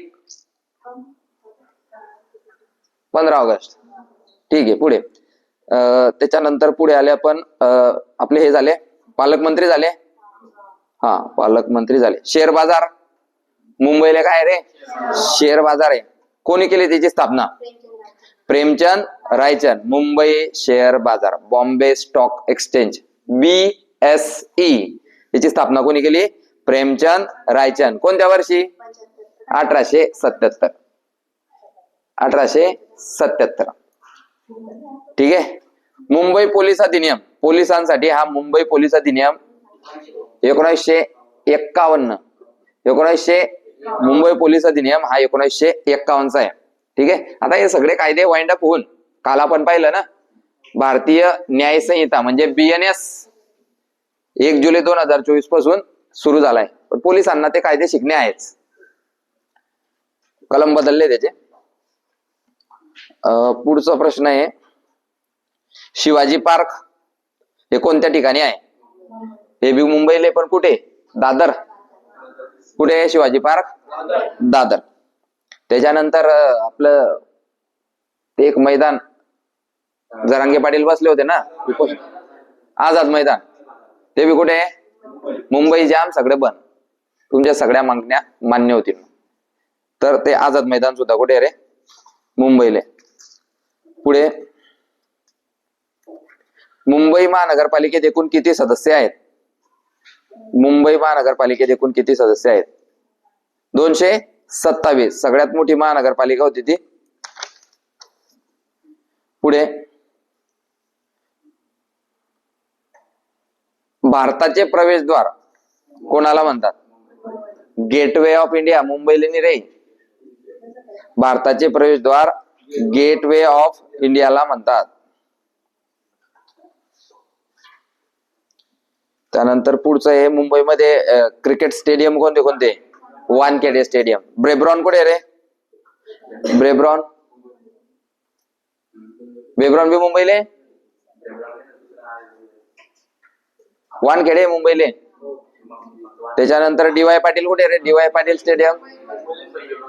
15 ऑगस्ट. ठीक आहे. पुढे त्याच्यानंतर पुढे आले आपण. आपले हे झाले पालकमंत्री झाले. हा, पालकमंत्री झाले. शेअर बाजार. मुंबईला काय रे? शेअर बाजार आहे. कोणी केली त्याची स्थापना? प्रेमचंद रायचंद. मुंबई शेअर बाजार, बॉम्बे स्टॉक एक्सचेंज, BSE याची स्थापना कोणी केली? प्रेमचंद रायचंद. कोणत्या वर्षी? 1877. 1877. ठीक आहे. मुंबई पोलीस अधिनियम. पोलिसांसाठी हा मुंबई पोलीस अधिनियम 1951. मुंबई पोलीस अधिनियम हा 1951 आहे. ठीक आहे. आता हे सगळे कायदे वाइंड अप होऊन काल आपण पाहिलं ना, भारतीय न्याय संहिता म्हणजे BNS 1 जुलै 2024 पासून सुरू झालाय. पण पोलिसांना ते कायदे शिकणे आहेच. कलम बदलले त्याचे. पुढचा प्रश्न आहे, शिवाजी पार्क हे कोणत्या ठिकाणी आहे? हे बी मुंबईला, पण कुठे? दादर. कुठे आहे शिवाजी पार्क? दादर. त्याच्यानंतर आपलं ते एक मैदान जरांगे पाटील बसले होते ना, आझाद मैदान, ते बी कुठे आहे? मुंबई जाम सगळे बंद. तुमच्या सगळ्या मागण्या मान्य होतील. तर ते आझाद मैदान सुद्धा कुठे आहे रे? मुंबईला. पुढे, मुंबई महानगरपालिकेत एकूण किती सदस्य आहेत? मुंबई महानगरपालिकेत एकूण किती सदस्य आहेत? 227. सगळ्यात मोठी महानगरपालिका होती ती पुढे भारताचे प्रवेशद्वार कोणाला म्हणतात? Gateway of India. मुंबईला नाही रे. भारताचे प्रवेशद्वार गेटवे ऑफ इंडियाला म्हणतात. त्यानंतर पुढचं आहे मुंबईमध्ये क्रिकेट स्टेडियम कोणते कोणते? वानखेडे स्टेडियम. ब्रेबॉर्न कुठे रे? ब्रेबॉर्न बी मुंबईले. वानखेडे मुंबईले. त्याच्यानंतर डी.वाय. पाटील कुठे रे? DY. Patil stadium.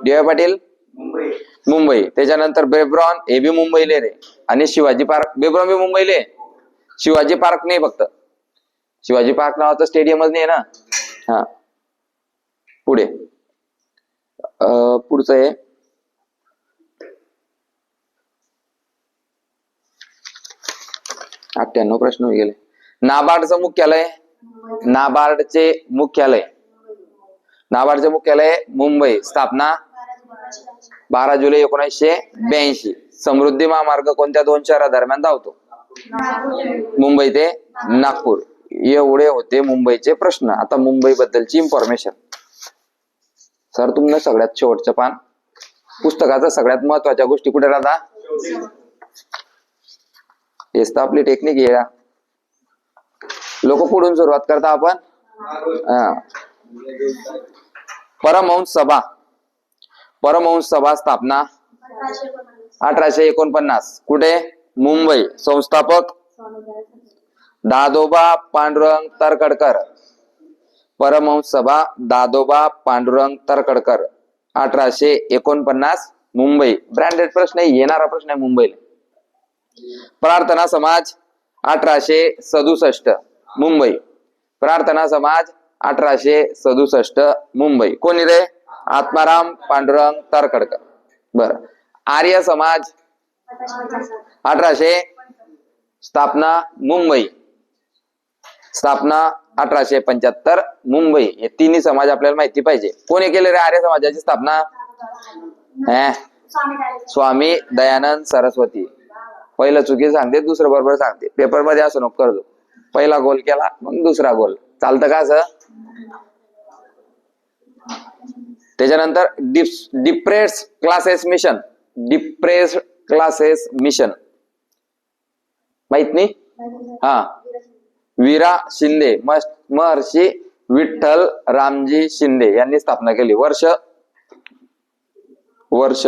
DY. Patil Mumbai. त्याच्यानंतर ब्रेबॉर्न हे बी मुंबईले रे. आणि शिवाजी पार्क. ब्रेबॉर्न बी मुंबईले. शिवाजी पार्क नाही फक्त. शिवाजी पार्क नावाचं स्टेडियमच नाही ना. हा पुढे पुढचं आहे 98 प्रश्न होऊन गेले. नाबार्डचं मुख्यालय. नाबार्डचे मुख्यालय. नाबार्डचे मुख्यालय मुंबई. स्थापना 12 जुलै 1982. समृद्धी महामार्ग कोणत्या दोन शहरादरम्यान धावतो? मुंबई ते नागपूर. एवढे होते मुंबईचे प्रश्न. आता मुंबई बद्दलची इन्फॉर्मेशन. सर तुम्हाला सगळ्यात शेवटचं पान. पुस्तकाचं सगळ्यात महत्वाच्या गोष्टी कुठे राहतात? हेच तर आपली टेक्निक आहे. लोक पुढून सुरुवात करता आपण. परमहंस सभा. परमहंस सभा स्थापना 1849. कुठे? मुंबई. संस्थापक दादोबा पांडुरंग तरखडकर. परमहंस सभा दादोबा पांडुरंग तरखडकर. 1849 मुंबई. ब्रँडेड प्रश्न आहे. येणारा प्रश्न आहे मुंबईला. प्रार्थना समाज 1867 मुंबई. प्रार्थना समाज 1867 मुंबई. कोणी रे? आत्माराम पांडुरंग तरखडकर. बर. आर्य समाज 1800. स्थापना मुंबई. स्थापना 1875 मुंबई. हे तिन्ही समाज आपल्याला माहिती पाहिजे. कोणी केले रे आर्य समाजाची स्थापना? स्वामी दयानंद सरस्वती. पहिलं चुकी सांगते, दुसरं बरोबर सांगते. पेपर मध्ये असं नको करतो. पहिला गोल केला मग दुसरा गोल. चालतं का असं? त्याच्यानंतर depressed classes mission. Depressed classes mission माहित नाही? हा वीरा शिंदे. महर्षी विठ्ठल रामजी शिंदे यांनी स्थापना केली. वर्ष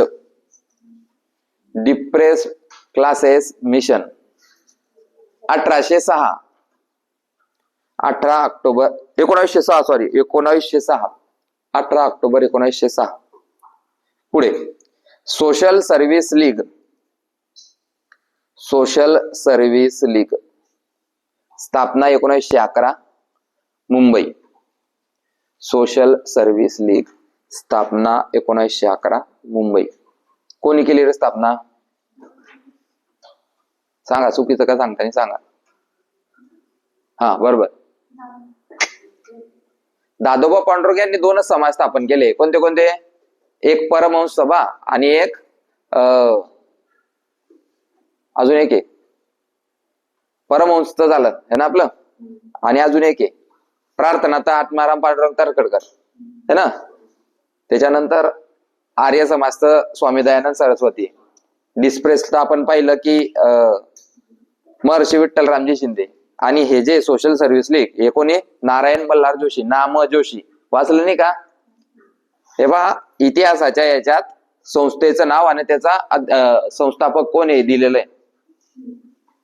depressed classes mission 1806. 18 October 1906. Sorry 1906. 18 October 1906. पुढे social service league. Social service league स्थापना 1911 मुंबई. सोशल सर्व्हिस लीग स्थापना 1911 मुंबई. कोणी केली रे स्थापना? सांगा. चुकीचं का सांगता? सांगा. हा बरोबर. दादोबा पांडुरंग यांनी दोनच समाज स्थापन केले. कोणते कोणते? एक परमहंस सभा आणि एक अजून एक आहे. परमहंस तर झालं है ना आपलं. आणि अजून एक आहे प्रार्थना तर आत्माराम पांडुरंग तरखडकर है ना. त्याच्यानंतर आर्य समाज तर स्वामी दयानंद सरस्वती. डिस्प्रेस आपण पाहिलं की महर्षी विठ्ठल रामजी शिंदे. आणि हे जे सोशल सर्व्हिस लीग हे कोणी? नारायण बल्लाळ जोशी. नाम जोशी. वाचलं नाही का? हे पहा इतिहासाच्या याच्यात संस्थेचं नाव आणि त्याचा संस्थापक कोण हे दिलेलं आहे.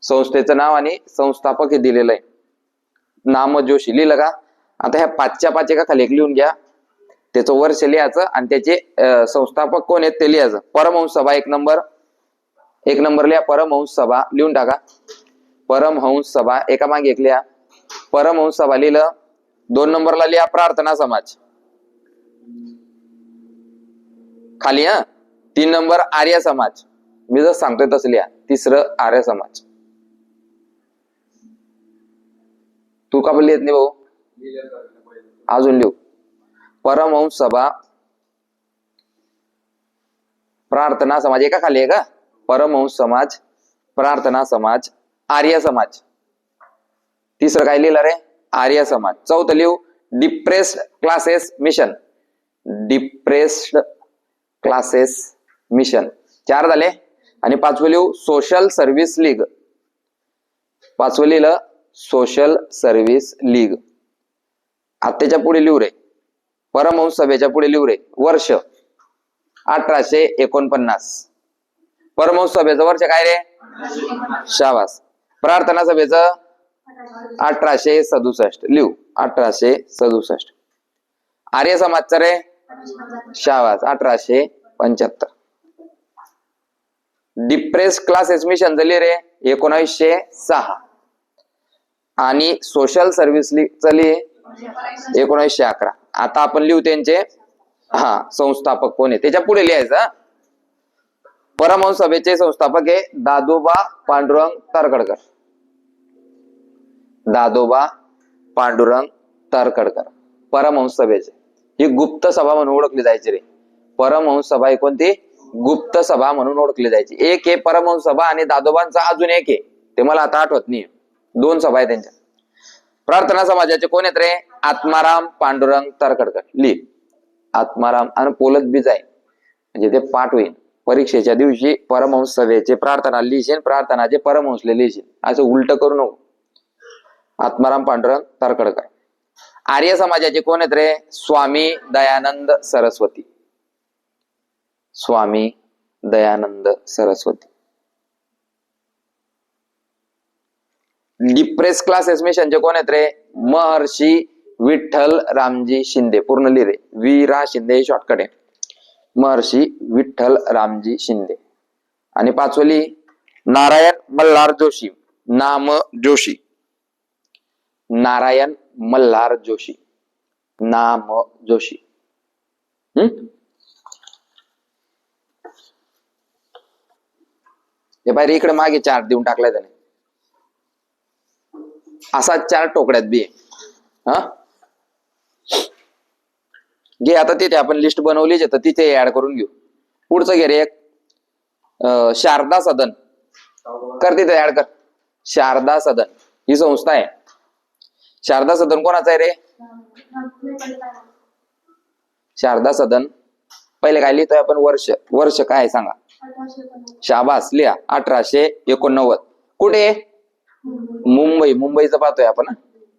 संस्थेचं नाव आणि संस्थापक हे दिलेलं आहे. नाम जोशी. लिहिलं का? आता ह्या 5च्या 5 एका खाली एक लिहून घ्या. त्याचं वर्ष लिहायचं आणि त्याचे संस्थापक कोण आहेत ते लिहायचं. परमहंस सभा 1 नंबर. 1 नंबर लिहा. परमहंस सभा लिहून टाका. परमहंस सभा एका मागे एक लिहा. परमहंस सभा लिहिलं. 2 नंबरला लिहा प्रार्थना समाज खाली. 3 नंबर आर्य समाज. मी जर सांगतोय तसं लिहा. 3रं आर्य समाज. तू का लिहित नाही भाऊ? अजून लिहू. परमहंस सभा प्रार्थना समाज एका खाली आहे का? परमहंस समाज प्रार्थना समाज, आर्य समाज. तिसरं काय लिहिलं रे? आर्य समाज. चौथं लिहू depressed classes mission. Depressed classes mission. 4 झाले. आणि 5वं लिहू सोशल सर्व्हिस लीग. 5वं लिहिलं सोशल सर्व्हिस लीग. आत्याच्या पुढे लिहू रे परमहंस सभेच्या पुढे लिहू रे वर्ष 1849. परमहंस सभेचं वर्ष काय रे? शाबास. प्रार्थना सभेचं 1867 लिहू 1867. आर्य समाजचं रे? शाबास 1875. डिप्रेस क्लासेस मिशन झाली रे 1906. आणि सोशल सर्व्हिस लीग चली 1911. आता आपण लिहू त्यांचे संस्थापक कोण आहे त्याच्या पुढे लिहायचं. परमहंस सभेचे संस्थापक आहे दादोबा पांडुरंग तरखडकर. दादोबा पांडुरंग तरखडकर परमहंस सभेचे. ही गुप्त सभा म्हणून ओळखली जायची रे. परमहंस सभा ही कोणती? गुप्त सभा म्हणून ओळखली जायची. एक आहे परमहंस सभा आणि दादोबांचा अजून एक आहे ते मला आता आठवत नाही. 2 सभा आहे त्यांच्या. प्रार्थना समाजाचे कोण आहेत रे? आत्माराम पांडुरंग तरखडकर. लिह आत्माराम आणि पोलत बीज आहे म्हणजे ते पाठ होईल परीक्षेच्या दिवशी. परमहंस सभेचे प्रार्थना लिहिशील, प्रार्थनाचे परमहंसले लिहिशील, असं उलट करू नको. आत्माराम पांडुरंग तरखडकर. आर्य समाजाचे कोण आहेत रे? स्वामी दयानंद सरस्वती. स्वामी दयानंद सरस्वती. डिप्रेस क्लासेस मिशनचे कोण आहेत रे? महर्षी विठ्ठल रामजी शिंदे. पूर्ण लिहि रे. वीरा शिंदे शॉर्टकट आहे. महर्षी विठ्ठल रामजी शिंदे. आणि 5वं लिहि नारायण मल्हार जोशी. नाम जोशी. नारायण मल्हार जोशी. नाम जोशी. हे पाहिजे इकडे मागे 4 देऊन टाकलाय त्याने. असा 4 टोकड्यात बी आहे. घे आता तिथे आपण लिस्ट बनवलीच तर तिथे ऍड करून घेऊ. पुढचं घे रे एक शारदा सदन. कर तिथे ऍड कर. शारदा सदन ही संस्था आहे. शारदा सदन कोणाचं आहे रे? शारदा सदन पहिले काय लिहितोय आपण? वर्ष. वर्ष काय आहे सांगा? शाबास लिहा 1889. कुठे? मुंबई. मुंबईचं पाहतोय आपण.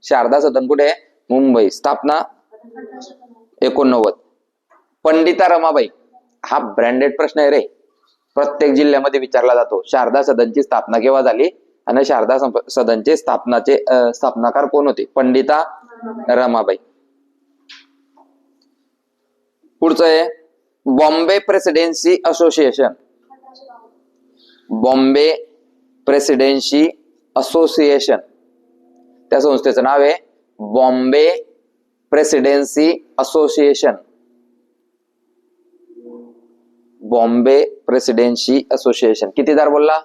शारदा सदन कुठे आहे? मुंबई. स्थापना 89. पंडिता रमाबाई. हा ब्रँडेड प्रश्न आहे रे. प्रत्येक जिल्ह्यामध्ये विचारला जातो. शारदा सदनची स्थापना केव्हा झाली आणि शारदा सदनचे स्थापनाकार कोण होते? पंडिता रमाबाई. पुढचं आहे Bombay presidency association. Bombay presidency association त्या संस्थेचं नाव आहे Bombay presidency association. Bombay presidency association. किती दार बोलला?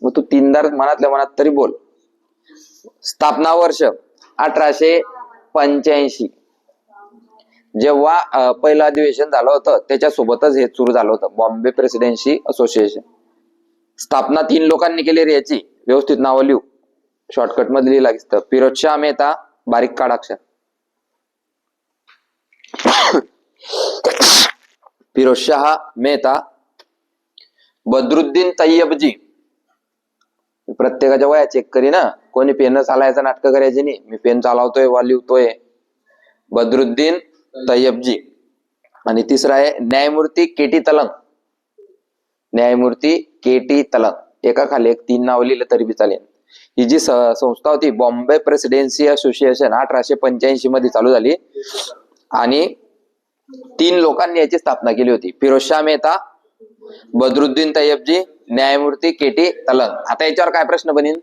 मग तू 3 दार मनातल्या मनात तरी बोल. स्थापना वर्ष 1885. जेव्हा पहिलं अधिवेशन झालं होतं त्याच्यासोबतच हे सुरू झालं होतं बॉम्बे प्रेसिडेन्सी असोसिएशन. स्थापना 3 लोकांनी केली रे. याची व्यवस्थित नावं लिहू. शॉर्टकट मध्ये लिहिला लागतं. फिरोजशाह मेहता. बारीक काढ अक्षर. फिरोजशाह मेहता. बद्रुद्दीन तय्यबजी. प्रत्येकाच्या वया चेक करी ना. कोणी पेन चालायचं नाटक करायचे नाही. मी पेन चालवतोय वा लिहतोय. बद्रुद्दीन तय्यबजी. आणि तिसरा आहे न्यायमूर्ती केटी तलंग. न्यायमूर्ती केटी तलंग. एका खाली एक 3 नाव लिहिलं तरी बी चालेल. ही जी संस्था होती बॉम्बे प्रेसिडेन्सी असोसिएशन 1885 मध्ये चालू झाली आणि 3 लोकांनी याची स्थापना केली होती. फिरोजशाह मेहता, बद्रुद्दीन तय्यबजी, न्यायमूर्ती केटी तलंग. आता याच्यावर काय प्रश्न बनेल?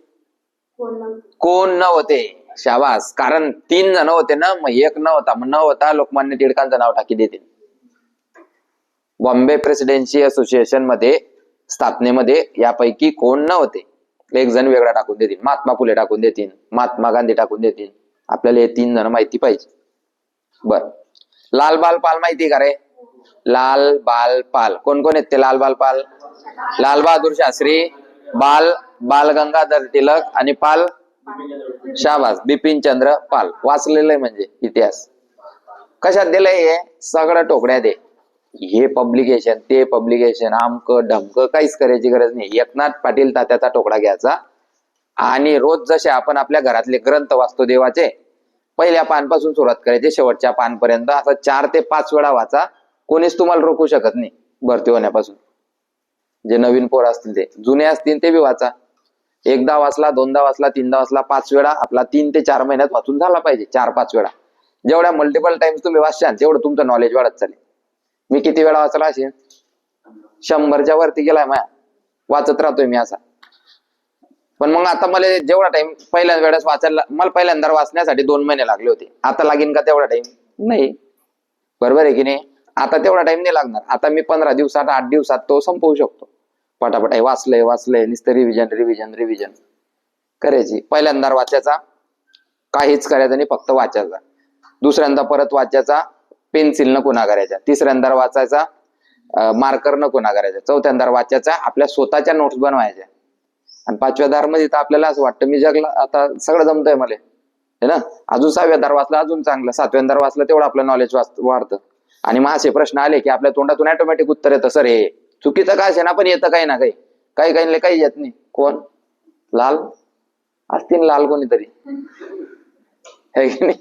कोण न होते? शाबास. कारण 3 जण होते ना, मग एक न होता. मग न होता लोकमान्य टिळकांचं नाव टाकी देतील. बॉम्बे प्रेसिडेन्सी असोसिएशन मध्ये स्थापनेमध्ये यापैकी कोण न होते? एक जण वेगळा टाकून देतील. महात्मा फुले टाकून देतील, महात्मा गांधी टाकून देतील. आपल्याला हे 3 जण माहिती पाहिजे. बर. लाल बाल पाल माहिती का रे? लाल बाल पाल. कोण कोण आहेत ते लाल बाल पाल? लाल बहादूर शास्त्री, बाल गंगाधर टिळक आणि पाल शाबास बिपिन चंद्र पाल. वाचलेलं आहे म्हणजे इतिहास. कशात दिलंय हे सगळं टोकड्यात आहे. हे पब्लिकेशन ते पब्लिकेशन आमक ढमक काहीच करायची गरज नाही. एकनाथ पाटील तात्याचा टोकडा घ्यायचा आणि रोज जसे आपण आपल्या घरातले ग्रंथ वाचतो देवाचे, पहिल्या पानपासून सुरुवात करायची शेवटच्या पानपर्यंत असं 4 ते 5 वेळा वाचा. कोणीच तुम्हाला रोखू शकत नाही भरती होण्यापासून. जे नवीन पोर असतील ते, जुने असतील ते बी वाचा. एकदा वाचला, दोनदा वाचला, तीनदा वाचला, 5 वेळा आपला 3 ते 4 महिन्यात वाचून झाला पाहिजे. 4-5 वेळा. जेवढ्या मल्टिपल टाइम्स तुम्ही वाचशाल तेवढं तुमचं नॉलेज वाढत चालेल. मी किती वेळा वाचला असेल? 100च्या वरती गेलाय माझ्या. वाचत राहतोय मी असा. पण मग आता मला जेवढा टाइम पहिल्या वेळेस वाचायला, मला पहिल्यांदा वाचण्यासाठी 2 महिने लागले होते. आता लागेल का तेवढा टाइम? नाही. बरोबर आहे की नाही? आता तेवढा टाइम नाही लागणार. आता मी 15 दिवसात 8 दिवसात तो संपवू शकतो. पटापट वाचलंय नुसतं रिव्हिजन करायची. पहिल्यांदा वाचायचा, काहीच करायचं नाही, फक्त वाचायचा. दुसऱ्यांदा परत वाचायचा, पेन्सिल न खुणा करायच्या. तिसऱ्यांदा वाचायचा, मार्कर न खुणा करायचा. चौथ्यांदा वाचायचा, आपल्या स्वतःच्या नोट्स बनवायच्या. आणि 5व्या दारमध्ये तर आपल्याला असं वाटतं मी जगला, आता सगळं जमतंय मला, है ना. अजून 6व्या दार वाचला अजून चांगलं, 7व्या दार वाचलं तेवढं आपलं नॉलेज वाढतं. आणि मग असे प्रश्न आले की आपल्या तोंडातून ऑटोमॅटिक उत्तर येतं, सर हे चुकीचं काय असे ना, पण येतं काही ना काही येत नाही. कोण? लाल असतील, लाल कोणीतरी है की नाही?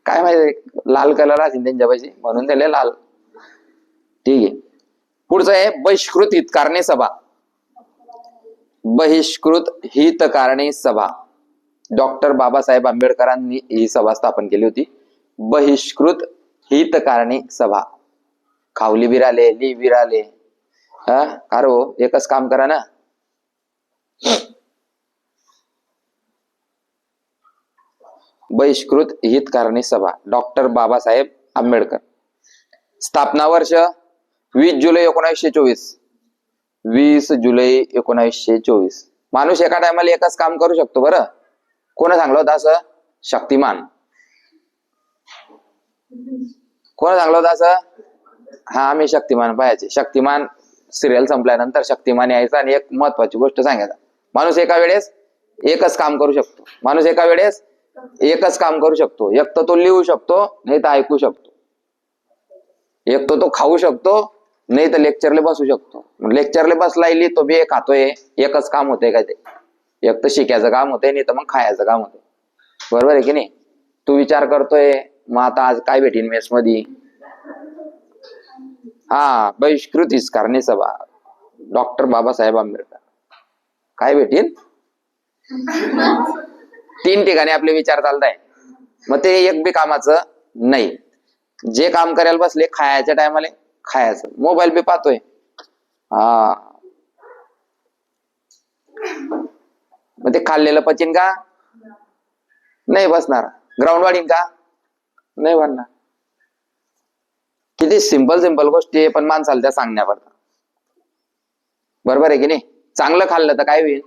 काय माहिती, लाल कलर असेल त्यांच्यापाशी म्हणून त्याला लाल. ठीक आहे. पुढचं आहे बहिष्कृत हितकारणी सभा. बहिष्कृत हितकारणी सभा. डॉक्टर बाबासाहेब आंबेडकरांनी ही सभा स्थापन केली होती. बहिष्कृत हितकारणी सभा. खावली बिराले, ली बिराले. अरे हो, एकच काम करा ना. बहिष्कृत हितकारणी सभा, डॉक्टर बाबासाहेब आंबेडकर. स्थापना वर्ष 20 जुलै 1924. 20 जुलै 1924. माणूस एका टायमाला एकच काम करू शकतो. बरं, कोण सांगलं होतं असं? शक्तिमान. कोण सांगलं होतं असं? हा, आम्ही शक्तिमान पाहायचे. शक्तिमान सिरियल संपल्यानंतर शक्तिमान यायचा आणि एक महत्वाची गोष्ट सांगायचा. माणूस एका वेळेस एकच काम करू शकतो. एक तर तो लिहू शकतो, नाही तर ऐकू शकतो. एक तर तो खाऊ शकतो, नाही तर लेक्चरला बसू शकतो. लेक्चरला बसला लिहितो बी, खातोय, एकच काम होतंय काय ते? एक तर शिकायचं काम होतंय, नाही तर मग खायचं काम होतंय. बरोबर आहे की नाही? तू विचार करतोय मग आता आज काय भेटीन मेस मध्ये? हा, बहिष्कृत हितकारणी सभा, डॉक्टर बाबासाहेब आंबेडकर. काय भेटीन? 3 ठिकाणी आपले विचार चालताय. मग ते एक बी कामाचं नाही. जे काम करायला बसले खायच्या टायमाला खायचं, मोबाईल बी पाहतोय. हा, मग ते खाल्लेलं पचीन का? नाही बसणार. ग्राउंड वाढीन का? नाही वाढणार. किती सिंपल गोष्टी आहे, पण माणसाला त्या सांगण्या पडतात. बरोबर आहे की नाही? चांगलं खाल्लं तर काय होईल?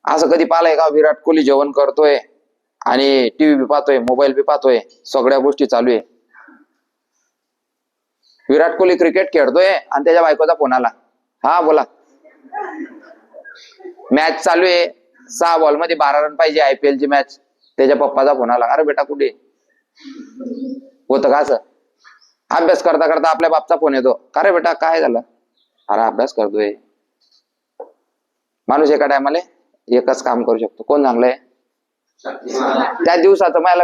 असं कधी पाहिलंय का विराट कोहली जेवण करतोय आणि टीव्ही बी पाहतोय, मोबाईल बी पाहतोय, सगळ्या गोष्टी चालू आहे. विराट कोहली क्रिकेट खेळतोय आणि त्याच्या बायकोचा फोन आला. हा बोला. मॅच चालू आहे, 6 बॉल मध्ये 12 रन पाहिजे, IPL ची मॅच. त्याच्या पप्पाचा फोन आला. अरे बेटा कुठे? होतं का असं? अभ्यास करता करता आपल्या बापचा फोन येतो. अरे बेटा काय झालं? अरे अभ्यास करतोय. माणूस एका टायमाला एकच काम करू शकतो. कोण चांगलंय? त्या दिवसाचं माझ्या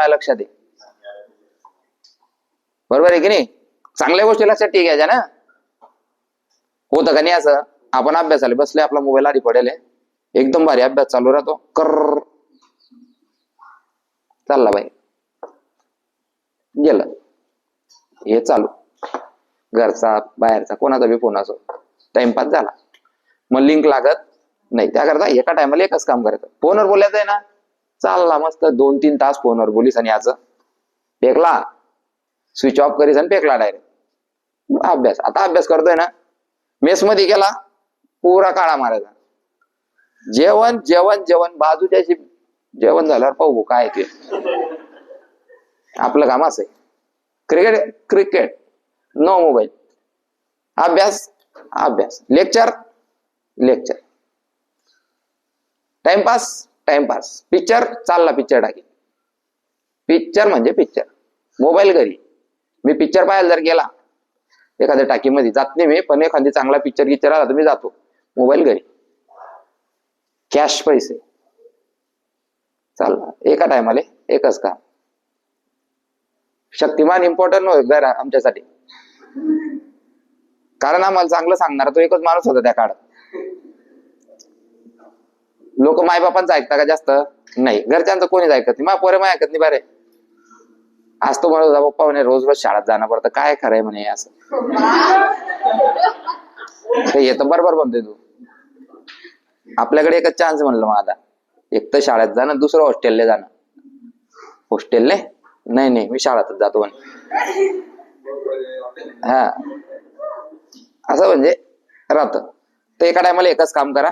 लक्षात आहे. बरोबर आहे की नाही? चांगल्या गोष्टी लक्षात ठीक आहे ना. होतं का नाही असं? आपण अभ्यासाला बसले, आपला मोबाईल आधी पडेल, एकदम भारी अभ्यास चालू राहतो, कर चालला बाई, गेलं हे चालू. घरचा बाहेरचा कोणाचा बी फोन असो, टाइमपास झाला. मग लिंक लागत नाही. त्याकरता एका टायमाला एकच काम करायचं. फोनवर बोलायचं आहे ना, चालला मस्त 2-3 तास फोनवर बोलीस आणि याचं फेकला, स्विच ऑफ करीस आणि फेकला डायरेक्ट. अभ्यास आता अभ्यास करतोय ना, मेस मध्ये गेला, पुरा काळा मारायचा. जेवण बाजूच्याशी जेवण झाल्यावर पाहू काय ते. आपलं काम असं आहे. Cricket no mobile. अभ्यास अभ्यास, lecture lecture, timepass timepass, picture चालला पिक्चर टाकी, पिक्चर म्हणजे पिक्चर, मोबाईल घरी. मी पिक्चर पाहायला जर गेला एखाद्या टाकीमध्ये जात नाही मी, पण एखादी चांगला पिक्चर आला तर मी जातो. मोबाईल घरी, कॅश पैसे चालला, एका टायमाला एकच काम. शक्तिमान इम्पॉर्टंट घर आमच्यासाठी, कारण आम्हाला चांगलं सांगणार तो एकच माणूस होता त्या काळात. लोक मायबापांचं ऐकता का जास्त? नाही. घरच्यांचं कोणीच ऐकत नाही. पोरे माय ऐकत नाही बरे. आज तो म्हणत होता पप्पा म्हणे रोज रोज शाळेत जाणं पडतं, काय खरंय म्हणे असं. येतं बरोबर म्हणतोय तू. आपल्याकडे एकच चान्स म्हणलं मग आता, एक तर शाळेत जाणं, दुसरं हॉस्टेलला जाणं. हॉस्टेलले नाही नाही मी शाळेतच जातो म्हणे. हा असं म्हणजे राहतं. तर एका टायमाला एकच काम करा.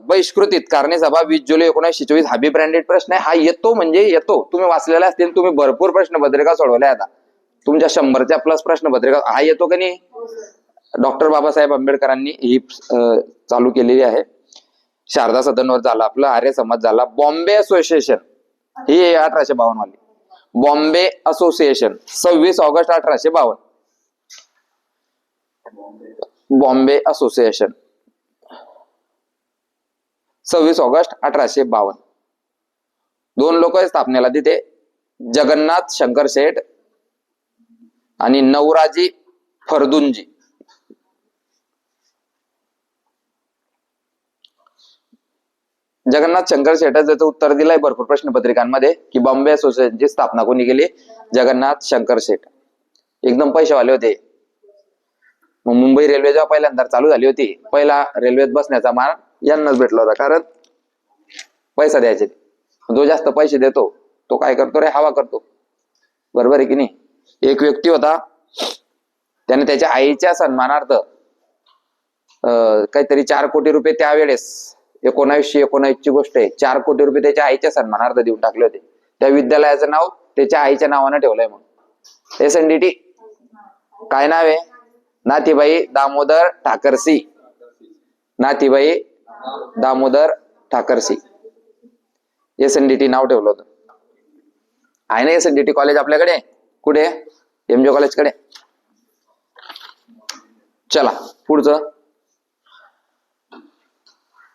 बहिष्कृतित कारणे सभा 20 जुलै 1924 हा बी ब्रँडेड प्रश्न आहे. हा येतो म्हणजे येतो. तुम्ही वाचलेला असतील, तुम्ही भरपूर प्रश्नपत्रिका सोडवल्या आता तुमच्या 100च्या प्लस प्रश्नपत्रिका. हा येतो का नाही? डॉक्टर बाबासाहेब आंबेडकरांनी ही चालू केलेली आहे. शारदा सदनवर झाला आपलं, आर्य समाज झाला. बॉम्बे असोसिएशन ही 1852 वाली. Bombay association 26 August 1852. Bombay association 26 August 1852. दोन लोक स्थापनेला तिथे, जगन्नाथ शंकर शेठ आणि नवराजी फर्दुंजी. जगन्नाथ शंकर शेठाचं उत्तर दिलंय भरपूर प्रश्नपत्रिकांमध्ये की बॉम्बे असोसिएशनची स्थापना कोणी केली? जगन्नाथ शंकर शेठ. एकदम पैसेवाले होते. मग मुंबई रेल्वे जेव्हा पहिल्यांदा चालू झाली होती, पहिला रेल्वेत बसण्याचा मान यांनाच भेटला होता, कारण पैसा द्यायचे. जो जास्त पैसे देतो तो काय करतो रे? हवा करतो. बरोबर आहे की नाही? एक व्यक्ती होता, त्याने त्याच्या आईच्या सन्मानार्थ काहीतरी 4 कोटी रुपये, त्यावेळेस 1919 ची गोष्ट आहे, 4 कोटी रुपये त्याच्या आईच्या सन्मानार्थ देऊन टाकले होते. त्या विद्यालयाचं नाव त्याच्या आईच्या नावानं ठेवलंय. मग SNDT. काय नाव आहे? नाथीबाई दामोदर ठाकरसी. नाथीबाई दामोदर ठाकरसी. SNDT नाव ठेवलं होतं. आहे ना SNDT कॉलेज आपल्याकडे? कुठे? MJ कॉलेजकडे. चला पुढचं.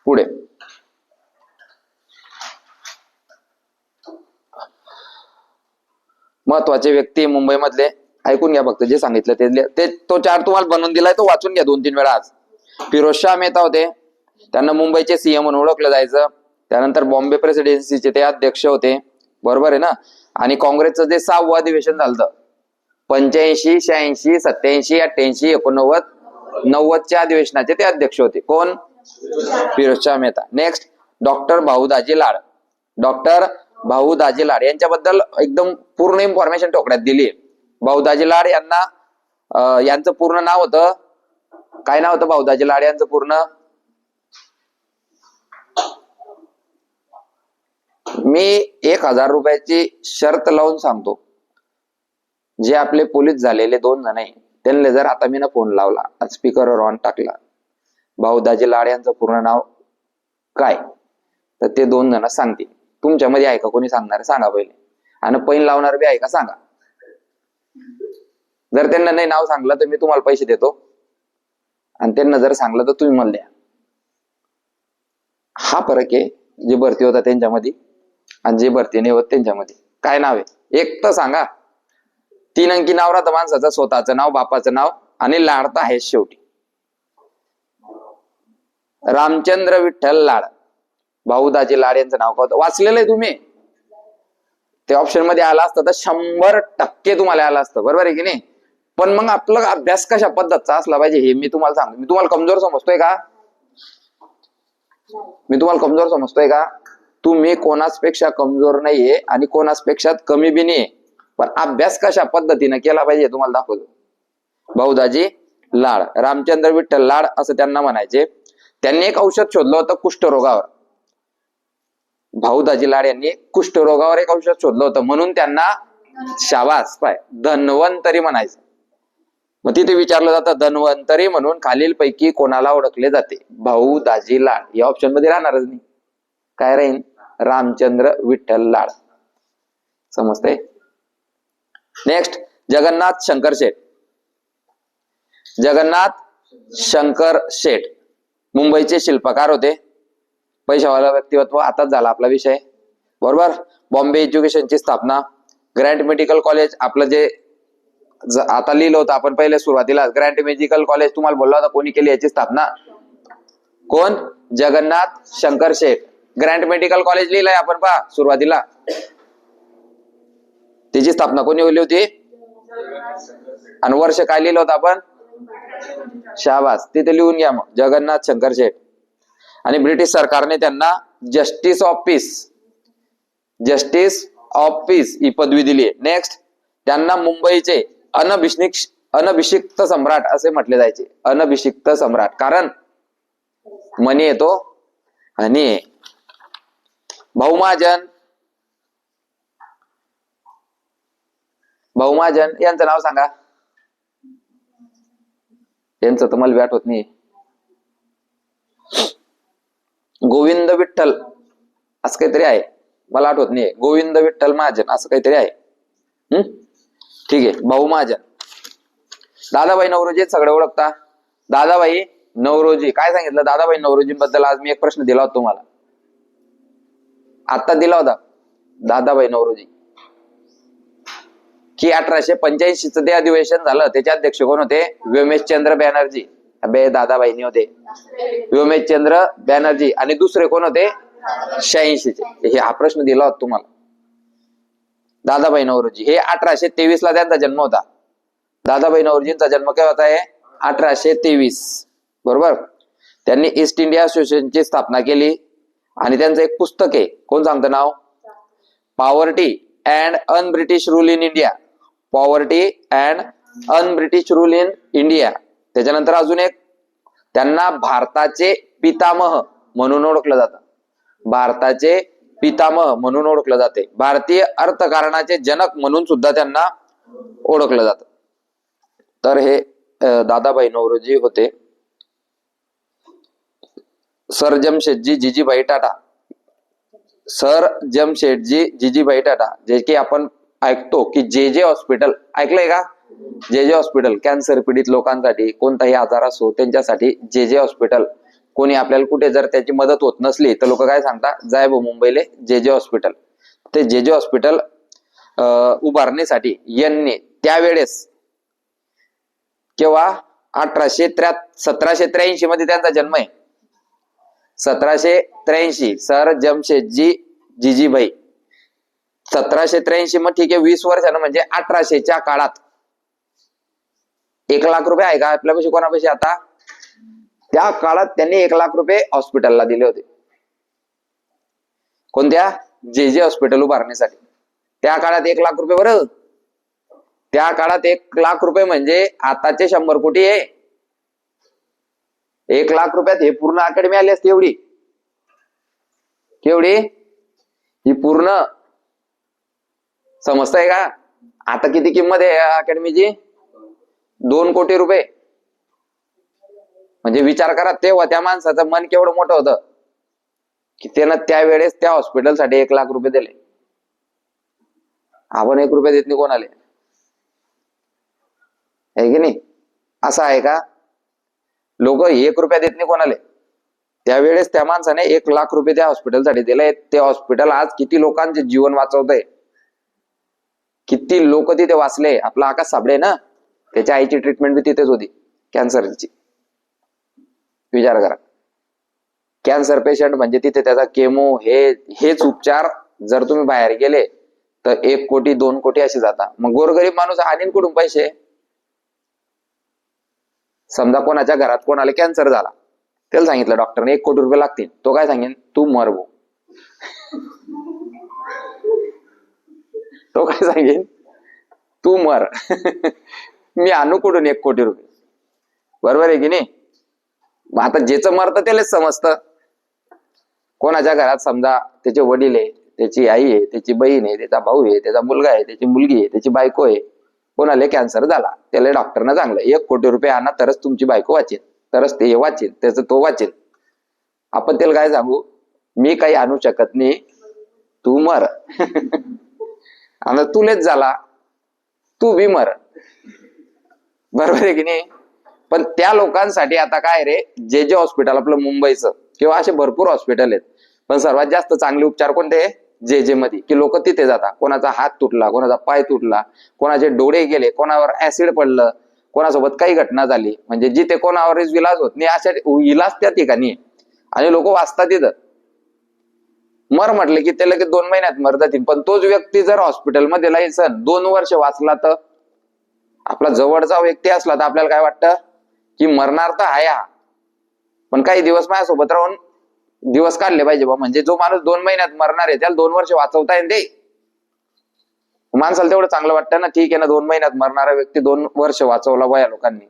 पुढे महत्वाचे व्यक्ती मुंबईमधले ऐकून घ्या फक्त, जे सांगितलं ते तो 4 तुम्हाला बनवून दिलाय, तो वाचून घ्या 2-3 वेळा आज. फिरोजशाह मेहता होते, त्यांना मुंबईचे CM म्हणून ओळखलं जायचं. त्यानंतर बॉम्बे प्रेसिडेन्सीचे ते अध्यक्ष होते. बरोबर आहे ना? आणि काँग्रेसचं जे 6वं अधिवेशन झालं 85, 86, 87, 88, 89, 90च्या अधिवेशनाचे ते अध्यक्ष होते. कोण? Firozshah Mehta. Next, doctor Bhau Daji Lad. Doctor Bhau Daji Lad यांच्याबद्दल एकदम पूर्ण इन्फॉर्मेशन ठोकड्यात दिली. भाऊ दाजी लाड यांचं पूर्ण नाव होतं काय? नाव होतं भाऊ दाजी लाड यांचं पूर्ण? मी 1000 रुपयाची शर्त लावून सांगतो, जे आपले पोलीस झालेले 2 जण आहे त्यांना जर आता मी ना फोन लावला, स्पीकरवर ऑन टाकला, भाऊ दाजी लाड यांचं पूर्ण नाव काय, तर ते 2 जण सांगतील. तुमच्यामध्ये आहे का कोणी सांगणार? सांगा पहिले. आणि पैन लावणार बी आहे का? सांगा. जर त्यांना नाही नाव सांगलं तर मी तुम्हाला पैसे देतो, आणि त्यांना जर सांगलं तर तुम्ही मला द्या. हा फरक आहे जे भरती होता त्यांच्यामध्ये आणि जे भरती नाही होत त्यांच्यामध्ये. काय नाव आहे? एक तर सांगा. 3 अंकी नाव राहतं माणसाचं, स्वतःचं नाव, बापाचं नाव, आणि लाड तर आहे शेवटी. रामचंद्र विठ्ठल लाड. भाऊ दाजी लाड यांचं नाव का होतं? वाचलेलं आहे तुम्ही? ते ऑप्शन मध्ये आलं असतं तर 100% तुम्हाला आलं असतं. बरोबर आहे की नाही? पण मग आपला अभ्यास कशा पद्धतीचा असला पाहिजे हे मी तुम्हाला सांगतो. मी तुम्हाला कमजोर समजतोय का? मी तुम्हाला कमजोर समजतोय का? तुम्ही कोणाचपेक्षा कमजोर नाहीये आणि कोणाचपेक्षा कमी बी नाहीये, पण अभ्यास कशा पद्धतीने केला पाहिजे तुम्हाला दाखवतो. भाऊ दाजी लाड, रामचंद्र विठ्ठल लाड असं त्यांना म्हणायचे. त्यांनी एक औषध शोधलं होतं कुष्ठरोगावर. भाऊ दाजी लाड यांनी कुष्ठरोगावर एक औषध शोधलं होतं, म्हणून त्यांना शाबास पाय धन्वंतरी म्हणायचं. मग तिथे विचारलं जातं धन्वंतरी म्हणून खालीलपैकी कोणाला ओळखले जाते? भाऊ दाजी लाड या ऑप्शन मध्ये राहणारच नाही. काय राहील? रामचंद्र विठ्ठल लाड. समजतंय? नेक्स्ट, जगन्नाथ शंकर शेठ. जगन्नाथ शंकर शेठ मुंबईचे शिल्पकार होते. पैशावाला व्यक्तिमत्व. आताच झाला आपला विषय, बरोबर. बॉम्बे एज्युकेशनची स्थापना. ग्रँट मेडिकल कॉलेज आपलं जे आता लिहिलं होतं आपण पहिले सुरुवातीला, ग्रँट मेडिकल कॉलेज तुम्हाला बोलला होता कोणी केली याची स्थापना? कोण? जगन्नाथ शंकर शेठ. ग्रँट मेडिकल कॉलेज लिहिलंय आपण पहा सुरुवातीला. त्याची स्थापना कोणी केली होती? आणि वर्ष काय लिहिलं होतं आपण? शाबास, तिथे लिहून घ्या मग, जगन्नाथ शंकर शेठ. आणि ब्रिटिश सरकारने त्यांना जस्टिस ऑफ पीस ही पदवी दिली आहे. नेक्स्ट, त्यांना मुंबईचे अनभिषिक्त सम्राट असे म्हटले जायचे. अनभिषिक्त सम्राट, कारण मनी येतो आणि भाऊ महाजन यांचं नाव सांगा. यांचं तर मला व्याट होत नाही. गोविंद विठ्ठल असं काहीतरी आहे, मला आठवत नाही. गोविंद विठ्ठल महाजन असं काहीतरी आहे. ठीक आहे, भाऊ महाजन. दादाभाई नौरोजी सगळे ओळखता. दादाभाई नौरोजी काय सांगितलं? दादाभाई नौरोजींबद्दल आज मी एक प्रश्न दिला होता तुम्हाला, आता दिला होता. दादाभाई नौरोजी की 1885च ते अधिवेशन झालं, त्याचे अध्यक्ष कोण होते? व्योमेशचंद्र बॅनर्जी. अबे दादाभाई होते व्योमेशचंद्र बॅनर्जी. आणि दुसरे कोण होते? 86चे. हे हा प्रश्न दिला होता तुम्हाला. दादाभाई नौरोजी हे 1823 ला त्यांचा जन्म होता. दादाभाई नौरोजींचा जन्म केव्हा होता? आहे 1823, बरोबर. त्यांनी ईस्ट इंडिया असोसिएशनची स्थापना केली आणि त्यांचं एक पुस्तक आहे, कोण सांगतं नाव? Poverty and unBritish rule in India. Poverty and unBritish rule in India. त्याच्यानंतर अजून एक, त्यांना भारताचे पितामह म्हणून ओळखलं जातं. भारताचे पितामह म्हणून ओळखलं जाते. भारतीय अर्थकारणाचे जनक म्हणून सुद्धा त्यांना ओळखलं जातं. तर हे दादाभाई नौरोजी होते. सर जमशेदजी जीजीभाई टाटा. सर जमशेदजी जीजीभाई टाटा, जे की आपण ऐकतो की जे हॉस्पिटल ऐकलंय का? जे हॉस्पिटल कॅन्सर पीडित लोकांसाठी, कोणताही आजार असो त्यांच्यासाठी जे हॉस्पिटल. कोणी आपल्याला कुठे जर त्याची मदत होत नसली तर लोक काय सांगतात? जाय भाऊ मुंबईले जे हॉस्पिटल. ते जे हॉस्पिटल उभारण्यासाठी यांनी त्यावेळेस केव्हा 1783 मध्ये त्यांचा जन्म आहे. 1783 सर जमशेदजी जीजीभाई. 1783 मग ठीक आहे, 20 वर्षानं म्हणजे 1800च्या काळात 1 लाख रुपये आहे का आपल्यापाशी कोणापाशी आता? त्या काळात त्यांनी 1 लाख रुपये हॉस्पिटलला दिले होते. कोणत्या? जे हॉस्पिटल उभारण्यासाठी. त्या काळात 1 लाख रुपये. बरं, त्या काळात 1 लाख रुपये म्हणजे आताचे 100 कोटी आहे. 1 लाख रुपयात हे पूर्ण अकॅडमी आली असते. एवढी केवढी? ही पूर्ण. समजताय का? आता किती किंमत आहे अकॅडमीची? 2 कोटी रुपये. म्हणजे विचार करा तेव्हा त्या माणसाचं मन केवढं मोठं होतं की त्यानं त्यावेळेस त्या हॉस्पिटलसाठी 1 लाख रुपये दिले. आपण 1 रुपया देत नाही कोणाला, आहे की नाही? असं आहे का? लोक 1 रुपया देत नाही कोणाला. त्यावेळेस त्या माणसाने 1 लाख रुपये त्या हॉस्पिटलसाठी दिले. ते हॉस्पिटल आज किती लोकांचे जीवन वाचवतंय, किती लोक तिथे वाचले. आपला आकाश साबळे ना, त्याच्या आईची ट्रीटमेंट बी तिथेच होती, कॅन्सरची. विचार करा, कॅन्सर पेशंट म्हणजे तिथे त्याचा केमो हेच उपचार जर तुम्ही बाहेर गेले तर 1 कोटी 2 कोटी असे जाता. मग गोरगरीब माणूस आणीन कुठून पैसे? समजा कोणाच्या घरात कोणाला कॅन्सर झाला, त्याला सांगितलं डॉक्टरने 1 कोटी रुपये लागतील, तो काय सांगेन? तू मर भाऊ. तो काय सांगेन? तू मर. मी आणू कुठून 1 कोटी रुपये? बरोबर आहे की नाही? आता ज्याचं मरतं त्यालाच समजतं. कोणाच्या घरात समजा त्याचे वडील आहे, त्याची आई आहे, त्याची बहीण आहे, त्याचा भाऊ आहे, त्याचा मुलगा आहे, त्याची मुलगी आहे, त्याची बायको आहे, कोणाला कॅन्सर झाला, त्याला डॉक्टरनं चांगलं 1 कोटी रुपये आणा तरच तुमची बायको वाचेल, तरच ते वाचेल, त्याचं तो वाचेल. आपण त्याला काय सांगू, मी काही आणू शकत नाही, तू मर. आणि तुलेच झाला, तू बी मर. बरोबर आहे की नाही? पण त्या लोकांसाठी आता काय रे, जे जे हॉस्पिटल आपलं मुंबईचं किंवा असे भरपूर हॉस्पिटल आहेत, पण सर्वात जास्त चांगले उपचार कोणते? जे मध्ये, की लोक तिथे जातात. कोणाचा हात तुटला, कोणाचा पाय तुटला, कोणाचे डोळे गेले, कोणावर ऍसिड पडलं, कोणासोबत काही घटना झाली, म्हणजे जिथे कोणावर इलाज होत नाही अशा इलाज त्या ठिकाणी, आणि लोक वाचतात तिथं. मर म्हटले की ते लगेच 2 महिन्यात मर जातील. पण तोच व्यक्ती जर हॉस्पिटलमध्ये लायसन 2 वर्ष वाचला, तर आपला जवळचा व्यक्ती असला तर आपल्याला काय वाटतं की मरणार तर आहे हा, पण काही दिवस माझ्यासोबत राहून दिवस काढले पाहिजे बा. म्हणजे जो माणूस 2 महिन्यात मरणार आहे त्याला 2 वर्ष वाचवता येईल ते. माणसाला तेवढं चांगलं वाटतं ना, ठीक आहे ना, 2 महिन्यात मरणारा व्यक्ती 2 वर्ष वाचवला बा या लोकांनी,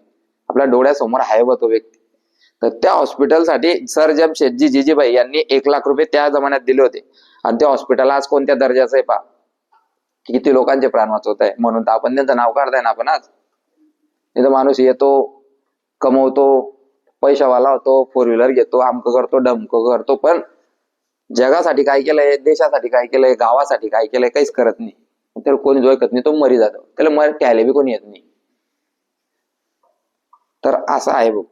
आपल्या डोळ्यासमोर आहे बा तो व्यक्ती. तर त्या हॉस्पिटलसाठी सर जमशेदजी जिजीभाई यांनी 1 लाख रुपये त्या जमान्यात दिले होते. आणि त्या हॉस्पिटल आज कोणत्या दर्जाचं आहे पा, किती लोकांचे प्राण वाचवत आहे. म्हणून तर आपण त्यांचं नाव काढताय ना आपण आज. तिथं माणूस येतो, कमवतो, पैशावाला होतो, 4 व्हीलर घेतो, आमकं करतो, डमकं करतो, पण जगासाठी काय केलंय, देशासाठी काय केलंय, गावासाठी काय केलंय, काहीच करत नाही. त्याला कोणी जोखत नाही, तो मरी जातो, त्याला मर ट्याले बी कोणी येत नाही. तर असं आहे बघ.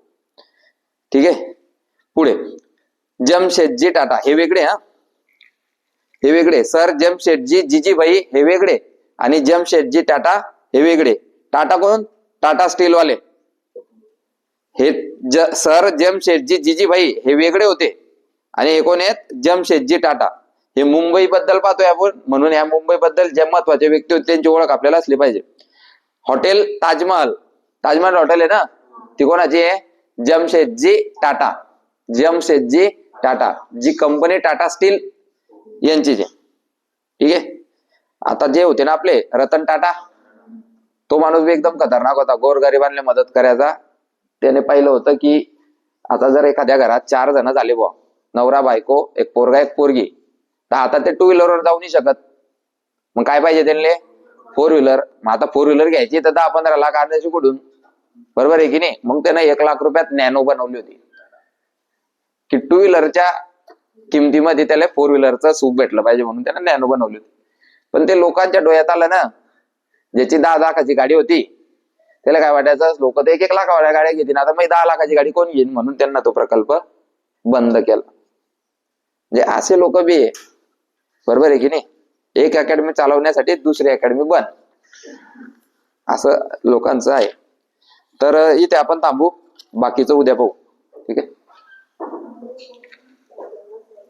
ठीक आहे, पुढे जमशेदजी टाटा हे वेगळे, हे वेगळे. सर जमशेदजी जिजीभाई हे वेगळे आणि जमशेदजी टाटा हे वेगळे. टाटा कोण? टाटा स्टील वाले. हे सर जमशेदजी जिजीभाई हे वेगळे होते आणि हे कोण आहेत? जमशेदजी टाटा. हे मुंबई बद्दल पाहतोय आपण, म्हणून या मुंबई बद्दल जे महत्वाचे व्यक्ती होते त्यांची ओळख आपल्याला असली पाहिजे. हॉटेल ताजमहल, ताजमहल हॉटेल आहे ना, ती कोणाची आहे? जमशेदजी टाटा. जमशेदजी टाटा, जी कंपनी टाटा स्टील यांची जे. ठीक आहे. आता जे होते ना आपले रतन टाटा, तो माणूस बी एकदम खतरनाक होता, गोरगरिबांना मदत करायचा. त्याने पाहिलं होतं की आता जर एखाद्या घरात 4 जण झाले बुवा, नवरा बायको, एक पोरगा एक पोरगी, तर आता ते 2 व्हीलरवर जाऊ नाही शकत. मग काय पाहिजे त्यांना? 4 व्हीलर. मग आता 4 व्हीलर घ्यायची तर 10-15 लाख आणायची कुठून? बरोबर आहे की नाही? मग त्यानं 1 लाख रुपयात नॅनो बनवली होती, की 2 व्हीलरच्या किमतीमध्ये त्याला 4 व्हीलरचं सुख भेटलं पाहिजे म्हणून त्यानं नॅनो बनवली होती. पण ते लोकांच्या डोळ्यात आलं ना, ज्याची 10 लाखाची गाडी होती त्याला काय वाटायचं, लोक तर 1-1 लाखावाल्या गाड्या घेतील, आता मग 10 लाखाची गाडी कोण घेईन, म्हणून त्यांना तो प्रकल्प बंद केला. म्हणजे असे लोक बी आहे. बरोबर आहे की नाही? एक अकॅडमी चालवण्यासाठी दुसरी अकॅडमी बंद, असं लोकांचं आहे. तर इथे आपण थांबू, बाकीचं उद्या पाहू. ठीक आहे.